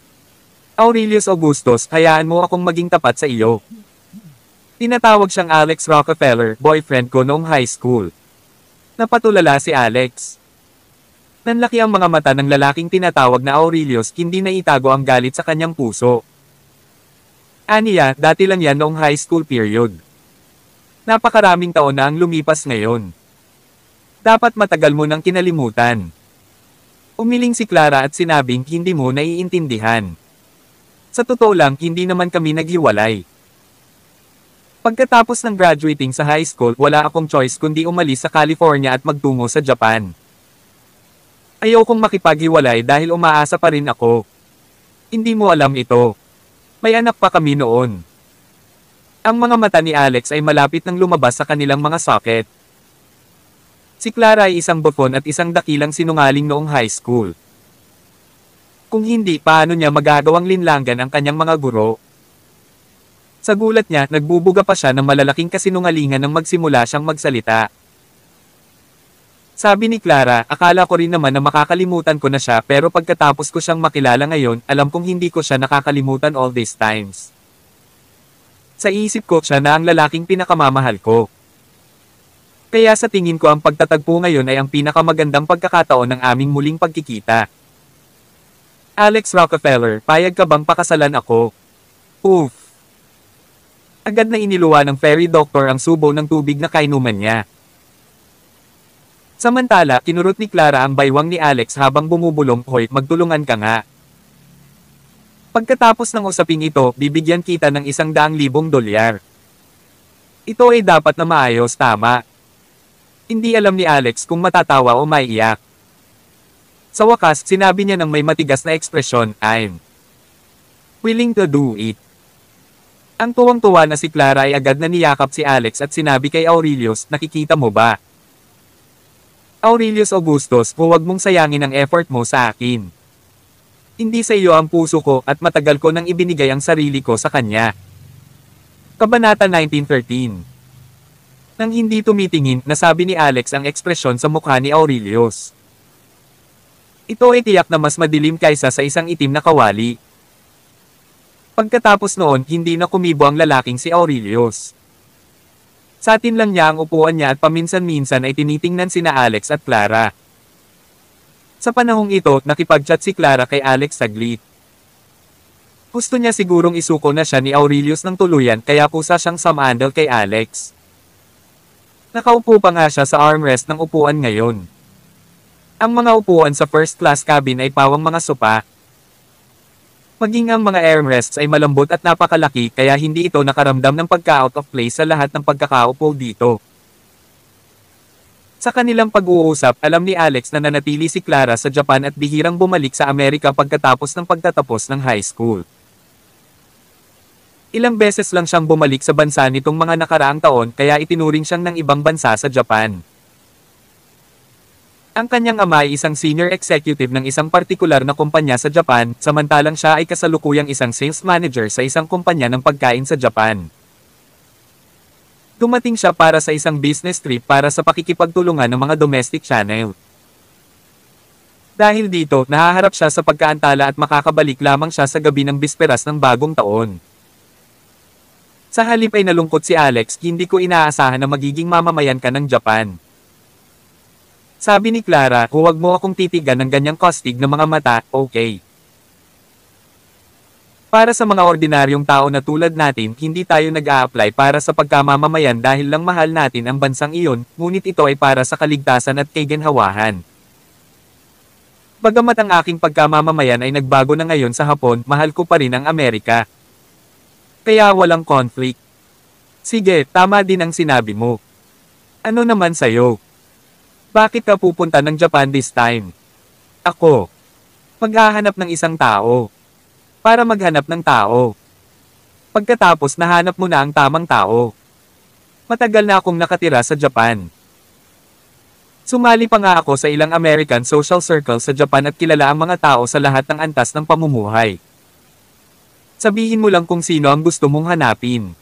Aurelius Augustus, hayaan mo akong maging tapat sa iyo. Tinatawag siyang Alex Rockefeller, boyfriend ko noong high school. Napatulala si Alex. Nanlaki ang mga mata ng lalaking tinatawag na Aurelius, hindi na itago ang galit sa kanyang puso. Aniya, dati lang yan noong high school period. Napakaraming taon na ang lumipas ngayon. Dapat matagal mo nang kinalimutan. Umiling si Clara at sinabing hindi mo naiintindihan. Sa totoo lang, hindi naman kami naghiwalay. Pagkatapos ng graduating sa high school, wala akong choice kundi umalis sa California at magtungo sa Japan. Ayokong makipaghiwalay dahil umaasa pa rin ako. Hindi mo alam ito. May anak pa kami noon. Ang mga mata ni Alex ay malapit nang lumabas sa kanilang mga socket. Si Clara ay isang bufon at isang dakilang sinungaling noong high school. Kung hindi, paano niya magagawang linlangan ang kanyang mga guro? Sa gulat niya, nagbubuga pa siya ng malalaking kasinungalingan nang magsimula siyang magsalita. Sabi ni Clara, akala ko rin naman na makakalimutan ko na siya pero pagkatapos ko siyang makilala ngayon, alam kong hindi ko siya nakakalimutan all these times. Sa isip ko, siya na ang lalaking pinakamamahal ko. Kaya sa tingin ko ang pagtatagpo ngayon ay ang pinakamagandang pagkakataon ng aming muling pagkikita. Alex Rockefeller, payag ka bang pakasalan ako? Oof! Agad na iniluwa ng fairy doctor ang subo ng tubig na kainuman niya. Samantala, kinurot ni Clara ang baywang ni Alex habang bumubulong, hoy, magtulungan ka nga. Pagkatapos ng usaping ito, bibigyan kita ng $100,000. Ito ay dapat na maayos, tama. Hindi alam ni Alex kung matatawa o maiiyak. Sa wakas, sinabi niya ng may matigas na ekspresyon, I'm willing to do it. Ang tuwang-tuwa na si Clara ay agad na niyakap si Alex at sinabi kay Aurelius, nakikita mo ba? Aurelius Augustus, huwag mong sayangin ang effort mo sa akin. Hindi sa iyo ang puso ko at matagal ko nang ibinigay ang sarili ko sa kanya. Kabanata 1913. Nang hindi tumitingin, nasabi ni Alex ang ekspresyon sa mukha ni Aurelius. Ito ay tiyak na mas madilim kaysa sa isang itim na kawali. Pagkatapos noon, hindi na kumibo ang lalaking si Aurelius. Sa atin lang niya ang upuan niya at paminsan-minsan ay tinitingnan sina Alex at Clara. Sa panahong ito, nakipag-chat si Clara kay Alex saglit. Gusto niya sigurong isuko na siya ni Aurelius ng tuluyan kaya kusa siyang sumandal kay Alex. Nakaupo pa nga siya sa armrest ng upuan ngayon. Ang mga upuan sa first class cabin ay pawang mga sopa. Maging ang mga armrests ay malambot at napakalaki kaya hindi ito nakaramdam ng pagka-out of place sa lahat ng pagkakaupo dito. Sa kanilang pag-uusap, alam ni Alex na nanatili si Clara sa Japan at bihirang bumalik sa Amerika pagkatapos ng pagtatapos ng high school. Ilang beses lang siyang bumalik sa bansa nitong mga nakaraang taon kaya itinuring siyang ng ibang bansa sa Japan. Ang kanyang ama ay isang senior executive ng isang partikular na kumpanya sa Japan, samantalang siya ay kasalukuyang isang sales manager sa isang kumpanya ng pagkain sa Japan. Dumating siya para sa isang business trip para sa pakikipagtulungan ng mga domestic channel. Dahil dito, nahaharap siya sa pagkaantala at makakabalik lamang siya sa gabi ng bisperas ng bagong taon. Sa halip ay nalungkot si Alex, hindi ko inaasahan na magiging mamamayan ka ng Japan. Sabi ni Clara, huwag mo akong titigan ng ganyang kostig ng mga mata, okay? Para sa mga ordinaryong tao na tulad natin, hindi tayo nag-a-apply para sa pagkamamamayan dahil lang mahal natin ang bansang iyon, ngunit ito ay para sa kaligtasan at kaginhawahan. Bagamat ang aking pagkamamamayan ay nagbago na ngayon sa Hapon, mahal ko pa rin ang Amerika. Kaya walang conflict. Sige, tama din ang sinabi mo. Ano naman sa'yo? Bakit ka pupunta ng Japan this time? Ako. Maghahanap ng isang tao. Para maghanap ng tao. Pagkatapos nahanap mo na ang tamang tao. Matagal na akong nakatira sa Japan. Sumali pa nga ako sa ilang American social circle sa Japan at kilala ang mga tao sa lahat ng antas ng pamumuhay. Sabihin mo lang kung sino ang gusto mong hanapin.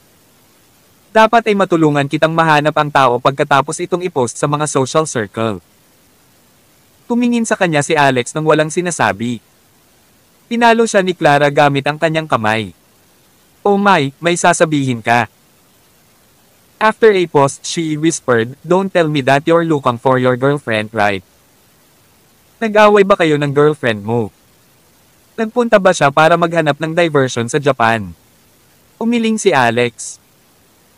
Dapat ay matulungan kitang mahanap ang tao pagkatapos itong i-post sa mga social circle. Tumingin sa kanya si Alex nang walang sinasabi. Pinalo siya ni Clara gamit ang kanyang kamay. Oh my, may sasabihin ka. After a pause, she whispered, don't tell me that you're looking for your girlfriend, right? Nag-away ba kayo ng girlfriend mo? Nagpunta ba siya para maghanap ng diversion sa Japan? Umiling si Alex.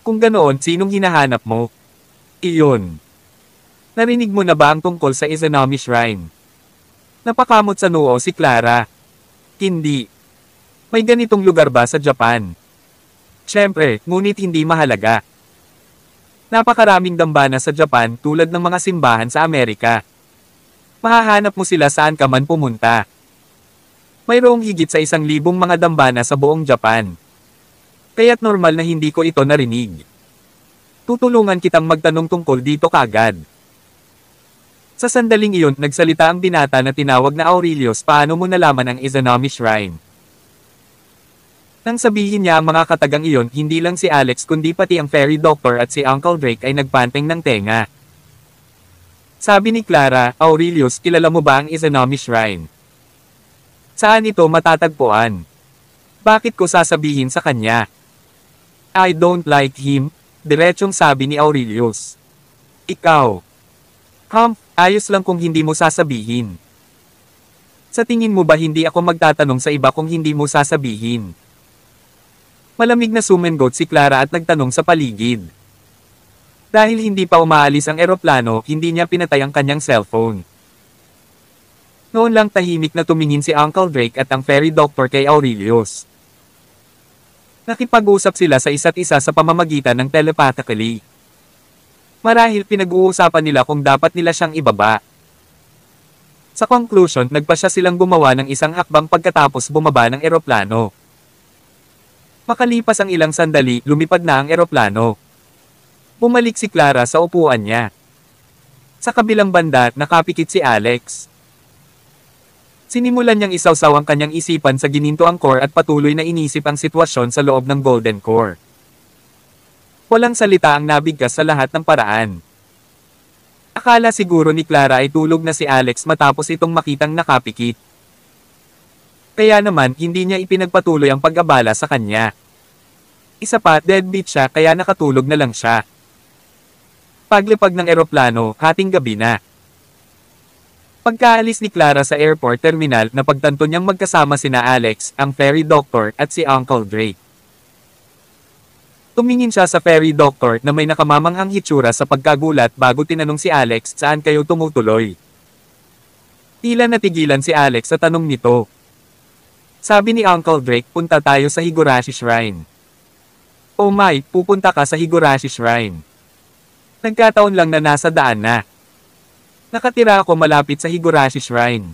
Kung ganoon, sinong hinahanap mo? Iyon. Narinig mo na ba ang tungkol sa Izanami Shrine? Napakamot sa noo si Clara. Hindi. May ganitong lugar ba sa Japan? Siyempre, ngunit hindi mahalaga. Napakaraming dambana sa Japan tulad ng mga simbahan sa Amerika. Mahahanap mo sila saan ka man pumunta. Mayroong higit sa 1,000 mga dambana sa buong Japan. Kaya't normal na hindi ko ito narinig. Tutulungan kitang magtanong tungkol dito kagad. Sa sandaling iyon, nagsalita ang binata na tinawag na Aurelius, paano mo nalaman ang Izanami Shrine? Nang sabihin niya ang mga katagang iyon, hindi lang si Alex kundi pati ang fairy doctor at si Uncle Drake ay nagpanteng ng tenga. Sabi ni Clara, Aurelius, kilala mo ba ang Izanami Shrine? Saan ito matatagpuan? Bakit ko sasabihin sa kanya? I don't like him, diretsong sabi ni Aurelius. Ikaw. Ayos lang kung hindi mo sasabihin. Sa tingin mo ba hindi ako magtatanong sa iba kung hindi mo sasabihin? Malamig na sumengot si Clara at nagtanong sa paligid. Dahil hindi pa umaalis ang eroplano, hindi niya pinatay ang kanyang cellphone. Noon lang tahimik na tumingin si Uncle Drake at ang fairy doctor kay Aurelius. Nakipag-usap sila sa isa't isa sa pamamagitan ng telepathically. Marahil pinag-uusapan nila kung dapat nila siyang ibaba. Sa conclusion, nagpa siya silang gumawa ng isang hakbang pagkatapos bumaba ng eroplano. Makalipas ang ilang sandali, lumipad na ang eroplano. Bumalik si Clara sa upuan niya. Sa kabilang banda, nakapikit si Alex. Sinimulan niyang isawsaw ang kanyang isipan sa ginintoang core at patuloy na inisip ang sitwasyon sa loob ng Golden Core. Walang salita ang nabigkas sa lahat ng paraan. Akala siguro ni Clara ay tulog na si Alex matapos itong makitang nakapikit. Kaya naman, hindi niya ipinagpatuloy ang pag-abala sa kanya. Isa pa, deadbeat siya kaya nakatulog na lang siya. Paglipag ng eroplano, hating gabi na. Pagkaalis ni Clara sa airport terminal, napagtanto niyang magkasama sina Alex, ang fairy doctor, at si Uncle Drake. Tumingin siya sa fairy doctor na may nakamamanghang hitsura sa pagkagulat bago tinanong si Alex, saan kayo tumutuloy? Tila natigilan si Alex sa tanong nito. Sabi ni Uncle Drake, punta tayo sa Higurashi Shrine. Oh my, pupunta ka sa Higurashi Shrine. Nagkataon lang na nasa daan na. Nakatira ako malapit sa Higurashi Shrine.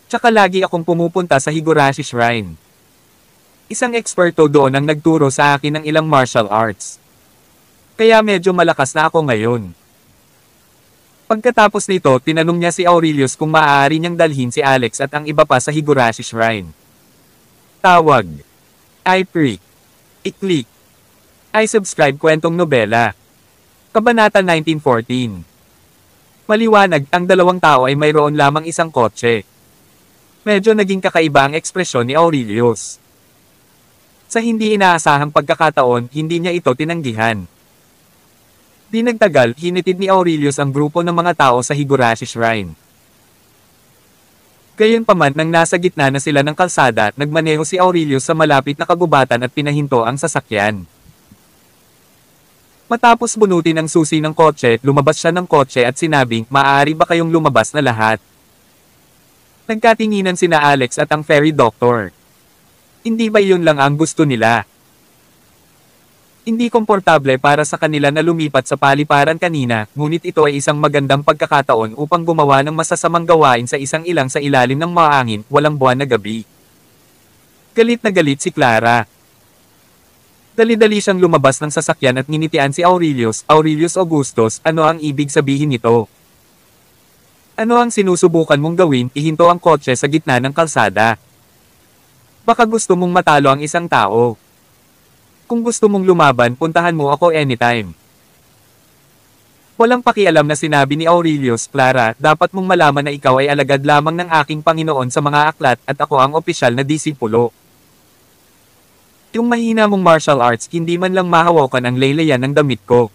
Tsaka lagi akong pumupunta sa Higurashi Shrine. Isang eksperto doon ang nagturo sa akin ng ilang martial arts. Kaya medyo malakas na ako ngayon. Pagkatapos nito, tinanong niya si Aurelius kung maaari niyang dalhin si Alex at ang iba pa sa Higurashi Shrine. Tawag. I-Freak. I-Click. I-Subscribe kwentong nobela. Kabanata 1914. Maliwanag, ang dalawang tao ay mayroon lamang isang kotse. Medyo naging kakaiba ang ekspresyon ni Aurelius. Sa hindi inaasahang pagkakataon, hindi niya ito tinanggihan. Di nagtagal, hinitid ni Aurelius ang grupo ng mga tao sa Higurashi Shrine. Gayunpaman nang nasa gitna na sila ng kalsada, nagmaneho si Aurelius sa malapit na kagubatan at pinahinto ang sasakyan. Matapos bunutin ang susi ng kotse, lumabas siya ng kotse at sinabing, "Maaari ba kayong lumabas na lahat?" Nagkatinginan sina Alex at ang fairy doctor. Hindi ba yun lang ang gusto nila? Hindi komportable para sa kanila na lumipat sa paliparan kanina, ngunit ito ay isang magandang pagkakataon upang gumawa ng masasamang gawain sa isang ilang sa ilalim ng maangin, walang buwan na gabi. Galit na galit si Clara. Dali-dali siyang lumabas ng sasakyan at nginitian si Aurelius. "Aurelius Augustus, ano ang ibig sabihin nito? Ano ang sinusubukan mong gawin? Ihinto ang kotse sa gitna ng kalsada. Baka gusto mong matalo ang isang tao. Kung gusto mong lumaban, puntahan mo ako anytime." Walang pakialam na sinabi ni Aurelius, "Clara, dapat mong malaman na ikaw ay alagad lamang ng aking Panginoon sa mga aklat at ako ang opisyal na disipulo. Yung mahina mong martial arts, hindi man lang mahawakan ang laylayan ng damit ko."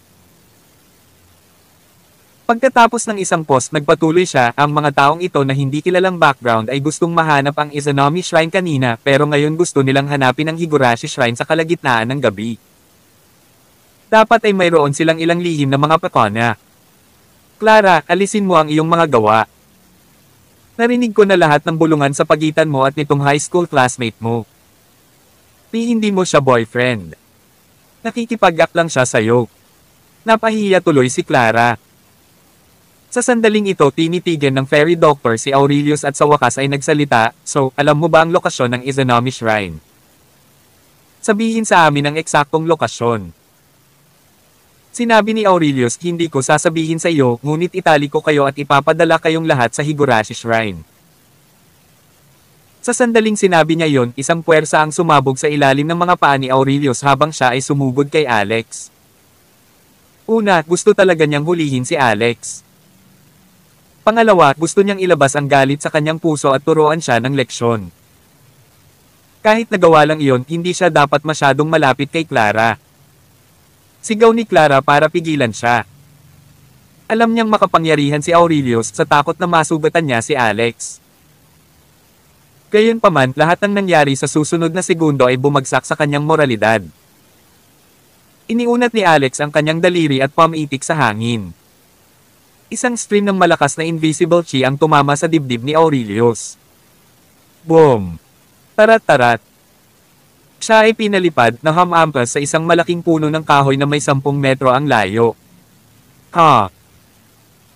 Pagkatapos ng isang post, nagpatuloy siya, "Ang mga taong ito na hindi kilalang background ay gustong mahanap ang Izanami Shrine kanina, pero ngayon gusto nilang hanapin ang Higurashi Shrine sa kalagitnaan ng gabi. Dapat ay mayroon silang ilang lihim na mga pakona. Clara, alisin mo ang iyong mga gawa. Narinig ko na lahat ng bulungan sa pagitan mo at nitong high school classmate mo. Hindi mo siya boyfriend. Nakikipag-act lang siya sa'yo." Napahiya tuloy si Clara. Sa sandaling ito, tinitigan ng fairy doctor si Aurelius at sa wakas ay nagsalita, "So, alam mo ba ang lokasyon ng Izanami Shrine? Sabihin sa amin ang eksaktong lokasyon." Sinabi ni Aurelius, "Hindi ko sasabihin sa iyo, ngunit italiko kayo at ipapadala kayong lahat sa Higurashi Shrine." Sa sandaling sinabi niya yon, isang puwersa ang sumabog sa ilalim ng mga paa ni Aurelius habang siya ay sumugod kay Alex. Una, gusto talaga niyang hulihin si Alex. Pangalawa, gusto niyang ilabas ang galit sa kanyang puso at turuan siya ng leksyon. Kahit nagawa lang iyon, hindi siya dapat masyadong malapit kay Clara. Sigaw ni Clara para pigilan siya. Alam niyang makapangyarihan si Aurelius sa takot na masugatan niya si Alex. Gayunpaman, lahat ng nangyari sa susunod na segundo ay bumagsak sa kanyang moralidad. Iniunat ni Alex ang kanyang daliri at pamitik sa hangin. Isang stream ng malakas na invisible chi ang tumama sa dibdib ni Aurelius. Boom! Tarat-tarat! Siya ay pinalipad na hamampas sa isang malaking puno ng kahoy na may 10 metro ang layo. Ha!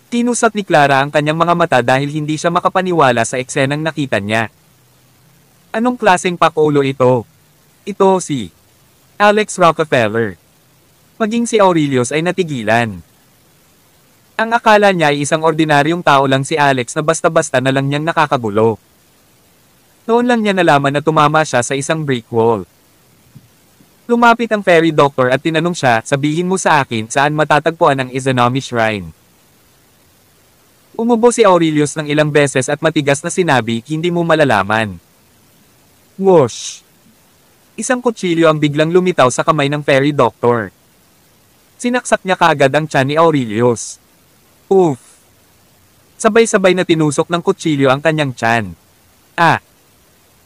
Tinusat ni Clara ang kanyang mga mata dahil hindi siya makapaniwala sa eksenang nakita niya. Anong klaseng pakulo ito? Ito si Alex Rockefeller. Maging si Aurelius ay natigilan. Ang akala niya ay isang ordinaryong tao lang si Alex na basta-basta na lang niyang nakakagulo. Noon lang niya nalaman na tumama siya sa isang brick wall. Lumapit ang fairy doctor at tinanong siya, "Sabihin mo sa akin saan matatagpuan ang Izanami Shrine." Umubo si Aurelius ng ilang beses at matigas na sinabi, "Hindi mo malalaman." Whoosh! Isang kutsilyo ang biglang lumitaw sa kamay ng fairy doctor. Sinaksak niya kaagad ang tiyan ni Aurelius. Oof! Sabay-sabay na tinusok ng kutsilyo ang kanyang tiyan. Ah!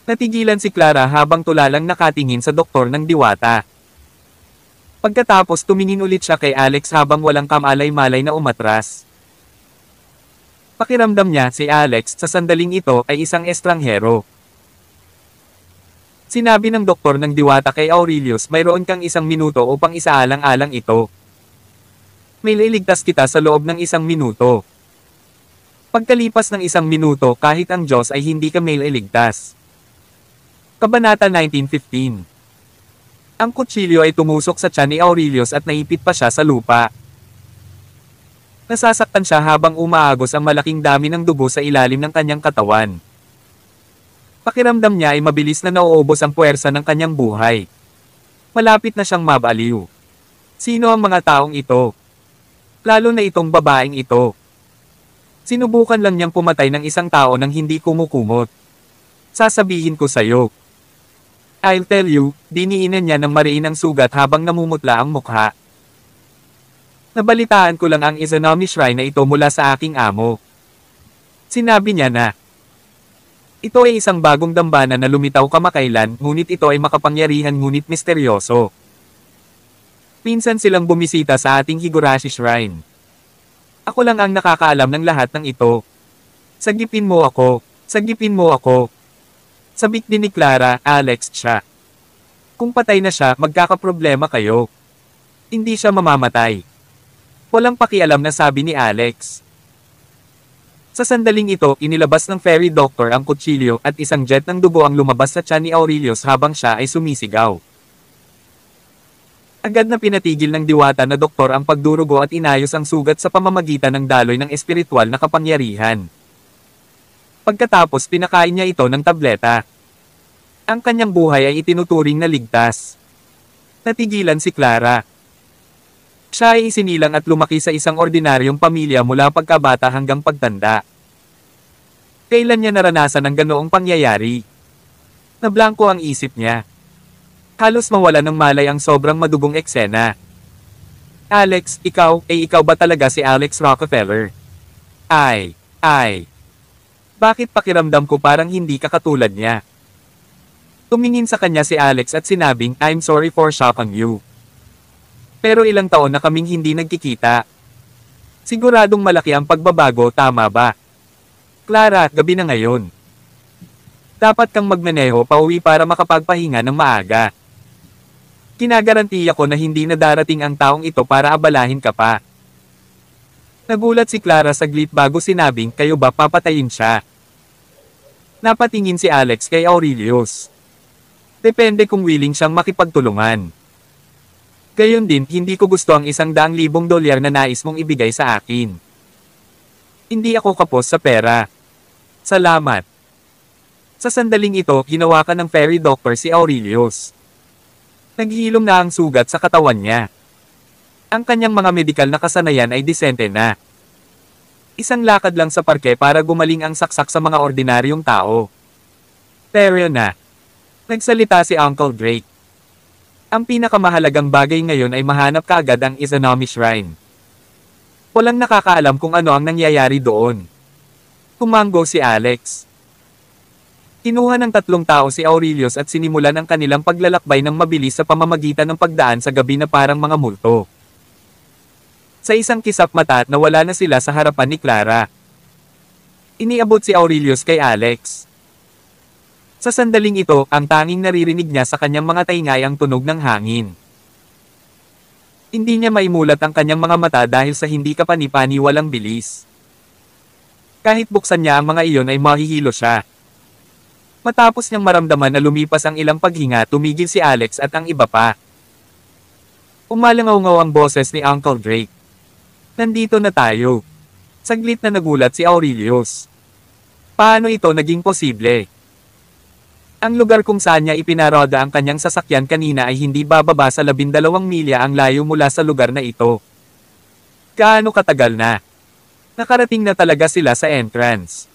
Natigilan si Clara habang tulalang nakatingin sa doktor ng diwata. Pagkatapos tumingin ulit siya kay Alex habang walang kamalay-malay na umatras. Pakiramdam niya, si Alex, sa sandaling ito, ay isang estranghero. Sinabi ng doktor ng diwata kay Aurelius, "Mayroon kang 1 minuto upang isaalang-alang ito. May liligtas kita sa loob ng 1 minuto. Pagkalipas ng 1 minuto, kahit ang Diyos ay hindi ka mailigtas." Kabanata 1915. Ang kutsilyo ay tumusok sa tiyan ni Aurelius at naipit pa siya sa lupa. Nasasaktan siya habang umaagos ang malaking dami ng dugo sa ilalim ng kanyang katawan. Pakiramdam niya ay mabilis na nauubos ang puwersa ng kanyang buhay. Malapit na siyang mabaliw. Sino ang mga taong ito? Lalo na itong babaeng ito. Sinubukan lang niyang pumatay ng isang tao nang hindi kumukumot. Sasabihin ko sa'yo. I'll tell you, diniinan niya ng mariin ang sugat habang namumutla ang mukha. Nabalitaan ko lang ang Izanami Shrine na ito mula sa aking amo. Sinabi niya na, ito ay isang bagong dambana na lumitaw kamakailan, ngunit ito ay makapangyarihan ngunit misteryoso. Minsan silang bumisita sa ating Higurashi Shrine. Ako lang ang nakakaalam ng lahat ng ito. Sagipin mo ako, sagipin mo ako. Sabik din ni Clara, Alex siya. Kung patay na siya, magkakaproblema kayo. Hindi siya mamamatay. Walang pakialam na sabi ni Alex. Sa sandaling ito, inilabas ng fairy doctor ang kutsilyo at isang jet ng dugo ang lumabas sa tiyan ni Aurelius habang siya ay sumisigaw. Agad na pinatigil ng diwata na doktor ang pagdurugo at inayos ang sugat sa pamamagitan ng daloy ng espiritual na kapangyarihan. Pagkatapos pinakain niya ito ng tableta. Ang kanyang buhay ay itinuturing na ligtas. Natigilan si Clara. Siya ay isinilang at lumaki sa isang ordinaryong pamilya mula pagkabata hanggang pagtanda. Kailan niya naranasan ang ganoong pangyayari? Nablangko ang isip niya. Halos mawala ng malay ang sobrang madugong eksena. Alex, ikaw ba talaga si Alex Rockefeller? Ay. Bakit pakiramdam ko parang hindi ka katulad niya? Tumingin sa kanya si Alex at sinabing, I'm sorry for shocking you. Pero ilang taon na kaming hindi nagkikita. Siguradong malaki ang pagbabago, tama ba? Clara, gabi na ngayon. Dapat kang magmaneho pauwi para makapagpahinga ng maaga. Kinagarantiya ko na hindi na darating ang taong ito para abalahin ka pa. Nagulat si Clara saglit bago sinabing, kayo ba papatayin siya? Napatingin si Alex kay Aurelius. Depende kung willing siyang makipagtulungan. Gayon din, hindi ko gusto ang $100,000 na nais mong ibigay sa akin. Hindi ako kapos sa pera. Salamat. Sa sandaling ito, hinawakan ng fairy doctor si Aurelius. Naghihilom na ang sugat sa katawan niya. Ang kanyang mga medikal na kasanayan ay disente na. Isang lakad lang sa parke para gumaling ang saksak sa mga ordinaryong tao. Pero na. Nagsalita si Uncle Drake. Ang pinakamahalagang bagay ngayon ay mahanap kaagad ang Izanami Shrine. Walang nakakaalam kung ano ang nangyayari doon. Tumango si Alex. Kinuha ng 3 tao si Aurelius at sinimulan ang kanilang paglalakbay ng mabilis sa pamamagitan ng pagdaan sa gabi na parang mga multo. Sa isang kisap mata nawala na sila sa harapan ni Clara. Iniabot si Aurelius kay Alex. Sa sandaling ito, ang tanging naririnig niya sa kanyang mga tainga ay ang tunog ng hangin. Hindi niya maimulat ang kanyang mga mata dahil sa hindi kapani-paniwalang bilis. Kahit buksan niya ang mga iyon ay mahihilo siya. Matapos niyang maramdaman na lumipas ang ilang paghinga, tumigil si Alex at ang iba pa. Umalangaw-ngaw ang boses ni Uncle Drake. Nandito na tayo. Saglit na nagulat si Aurelius. Paano ito naging posible? Ang lugar kung saan niya ipinaroda ang kanyang sasakyan kanina ay hindi bababa sa 12 milya ang layo mula sa lugar na ito. Gaano katagal na? Nakarating na talaga sila sa entrance.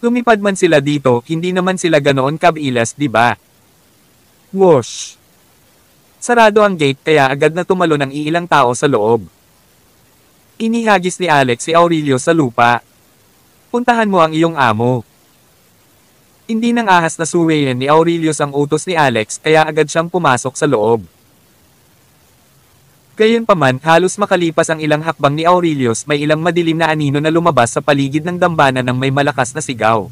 Lumipad man sila dito, hindi naman sila ganoon kabilas, di ba? Whoosh! Sarado ang gate kaya agad na tumalo ng iilang tao sa loob. Inihagis ni Alex si Aurelio sa lupa. Puntahan mo ang iyong amo. Hindi nang ahas na suwayin ni Aurelius ang utos ni Alex kaya agad siyang pumasok sa loob. Gayunpaman, halos makalipas ang ilang hakbang ni Aurelius, may ilang madilim na anino na lumabas sa paligid ng dambana ng may malakas na sigaw.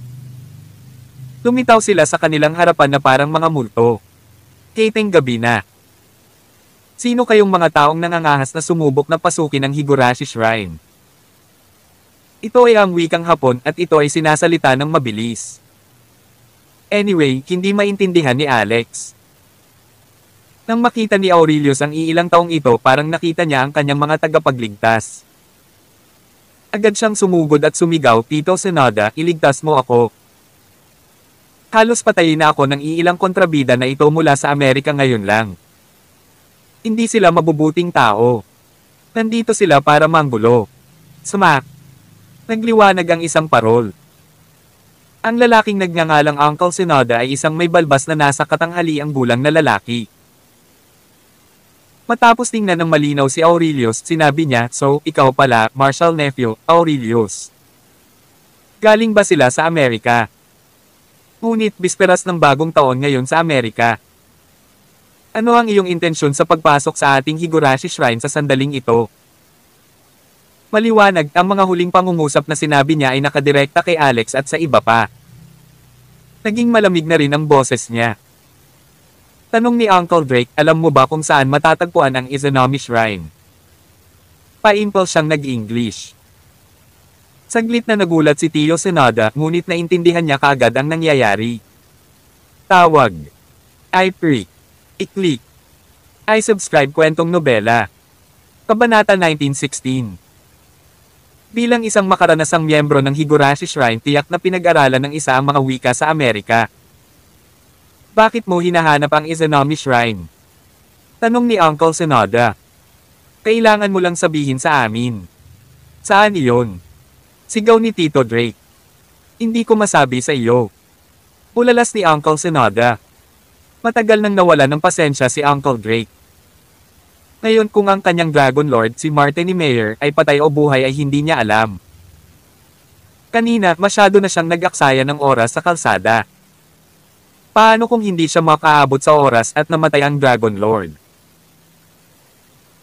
Lumitaw sila sa kanilang harapan na parang mga multo. Kiteng gabi na. Sino kayong mga taong nangangahas na sumubok na pasukin ang Higurashi Shrine? Ito ay ang wikang Hapon at ito ay sinasalita ng mabilis. Anyway, hindi maintindihan ni Alex. Nang makita ni Aurelius ang iilang taong ito, parang nakita niya ang kanyang mga tagapagligtas. Agad siyang sumugod at sumigaw, Tito Sonoda, iligtas mo ako. Halos patayin na ako ng iilang kontrabida na ito mula sa Amerika ngayon lang. Hindi sila mabubuting tao. Nandito sila para manggulo. Smack! Nagliwanag ang isang parol. Ang lalaking nagngangalang Uncle Sonoda ay isang may balbas na nasa katanghaliang gulang na lalaki. Matapos tingnan ng malinaw si Aurelius, sinabi niya, So, ikaw pala, Marshal Nephew, Aurelius. Galing ba sila sa Amerika? Ngunit bisperas ng bagong taon ngayon sa Amerika. Ano ang iyong intensyon sa pagpasok sa ating Higurashi Shrine sa sandaling ito? Maliwanag, ang mga huling pangungusap na sinabi niya ay nakadirekta kay Alex at sa iba pa. Naging malamig na rin ang boses niya. Tanong ni Uncle Drake, alam mo ba kung saan matatagpuan ang Izanami Shrine? Pa-impulse siyang nag-English. Saglit na nagulat si Tio Sonoda, ngunit naintindihan niya kaagad ang nangyayari. Tawag. I-click. I-click. I-subscribe kwentong nobela. Kabanata 1916. Bilang isang makaranasang miyembro ng Higurashi Shrine, tiyak na pinag-aralan ng isa ang mga wika sa Amerika. Bakit mo hinahanap ang Izanami Shrine? Tanong ni Uncle Sonoda. Kailangan mo lang sabihin sa amin. Saan iyon? Sigaw ni Tito Drake. Hindi ko masabi sa iyo. Ulalas ni Uncle Sonoda. Matagal nang nawala ng pasensya si Uncle Drake. Ngayon kung ang kanyang Dragon Lord si Martin Mayer ay patay o buhay ay hindi niya alam. Kanina masyado na siyang nag-aksaya ng oras sa kalsada. Paano kung hindi siya makaabot sa oras at namatay ang Dragon Lord?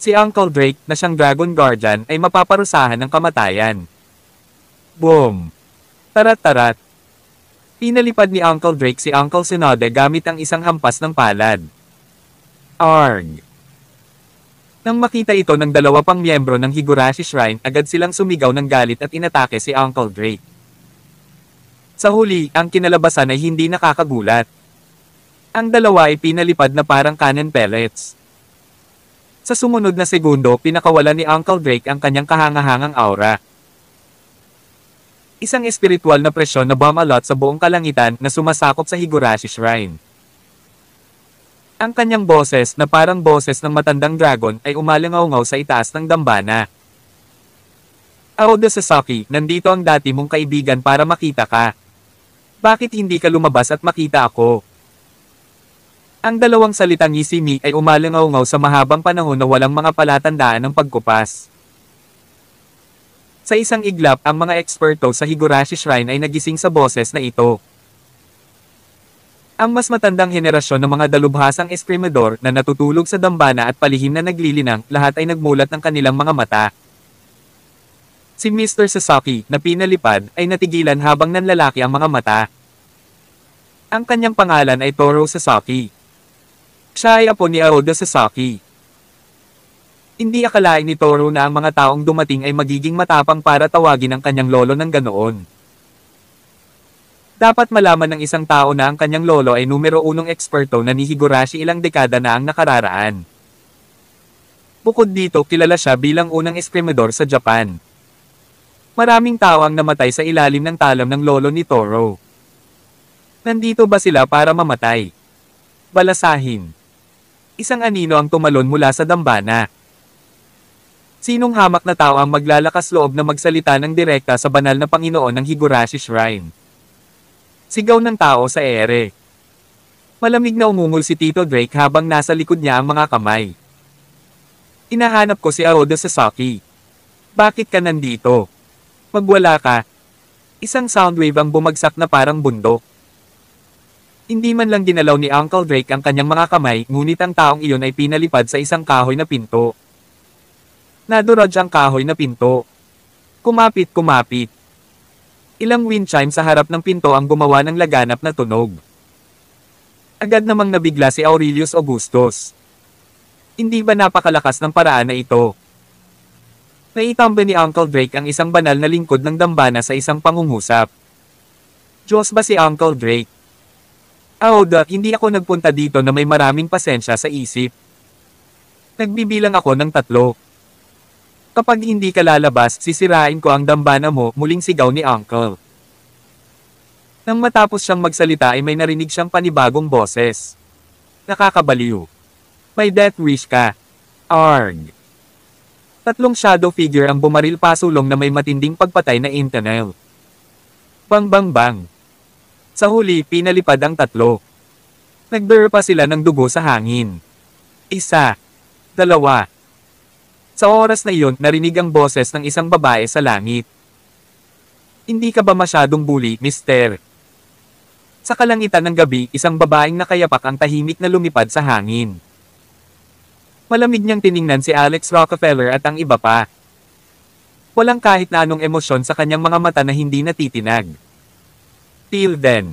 Si Uncle Drake na siyang Dragon Guardian ay mapaparusahan ng kamatayan. Boom! Tarat-tarat! Pinalipad ni Uncle Drake si Uncle Sonoda gamit ang isang hampas ng palad. Arg! Nang makita ito ng dalawa pang miyembro ng Higurashi Shrine, agad silang sumigaw ng galit at inatake si Uncle Drake. Sa huli, ang kinalabasan ay hindi nakakagulat. Ang dalawa ay pinalipad na parang cannon pellets. Sa sumunod na segundo, pinakawalan ni Uncle Drake ang kanyang kahangahangang aura. Isang espiritual na presyon na bumalot sa buong kalangitan na sumasakop sa Higurashi Shrine. Ang kanyang boses na parang boses ng matandang dragon ay umalingaw-ngaw sa itaas ng dambana. Aoda Sasaki, nandito ang dati mong kaibigan para makita ka. Bakit hindi ka lumabas at makita ako? Ang dalawang salitang isimi ay umalingaw-ngaw sa mahabang panahon na walang mga palatandaan ng pagkupas. Sa isang iglap, ang mga eksperto sa Higurashi Shrine ay nagising sa boses na ito. Ang mas matandang henerasyon ng mga dalubhasang eskrimador na natutulog sa dambana at palihim na naglilinang, lahat ay nagmulat ng kanilang mga mata. Si Mr. Sasaki, na pinalipad, ay natigilan habang nanlalaki ang mga mata. Ang kanyang pangalan ay Toro Sasaki. Siya ay apo ni Aoda Sasaki. Hindi akalain ni Toro na ang mga taong dumating ay magiging matapang para tawagin ang kanyang lolo ng ganoon. Dapat malaman ng isang tao na ang kanyang lolo ay numero 1 eksperto na ni Higurashi ilang dekada na ang nakararaan. Bukod dito, kilala siya bilang unang eskrimador sa Japan. Maraming tao ang namatay sa ilalim ng talam ng lolo ni Toro. Nandito ba sila para mamatay? Balasahin. Isang anino ang tumalon mula sa dambana. Sinong hamak na tao ang maglalakas loob na magsalita ng direkta sa banal na Panginoon ng Higurashi Shrine? Sigaw ng tao sa ere. Malamig na umungol si Tito Drake habang nasa likod niya ang mga kamay. Inahanap ko si Aoda Sasaki. Bakit ka nandito? Magwala ka. Isang soundwave ang bumagsak na parang bundok. Hindi man lang ginalaw ni Uncle Drake ang kanyang mga kamay, ngunit ang taong iyon ay pinalipad sa isang kahoy na pinto. Nadurog ang kahoy na pinto. Kumapit. Ilang wind chime sa harap ng pinto ang gumawa ng laganap na tunog. Agad namang nabigla si Aurelius Augustus. Hindi ba napakalakas ng paraan na ito? Naitambe ni Uncle Drake ang isang banal na lingkod ng dambana sa isang pangungusap. Diyos ba si Uncle Drake? Aoda, hindi ako nagpunta dito na may maraming pasensya sa isip. Nagbibilang ako ng 3. Kapag hindi ka lalabas, sisirain ko ang dambana mo, muling sigaw ni Uncle. Nang matapos siyang magsalita ay may narinig siyang panibagong boses. Nakakabaliw. May death wish ka. Arg. Tatlong shadow figure ang bumaril pasulong na may matinding pagpatay na intanel. Bang bang bang. Sa huli, pinalipad ang tatlo. Nagblur pa sila ng dugo sa hangin. Isa. Dalawa. Sa oras na iyon, narinig ang boses ng isang babae sa langit. Hindi ka ba masyadong bully, mister? Sa kalangitan ng gabi, isang babaeng nakayapak ang tahimik na lumipad sa hangin. Malamig niyang tiningnan si Alex Rockefeller at ang iba pa. Walang kahit na anong emosyon sa kanyang mga mata na hindi natitinag. Till then.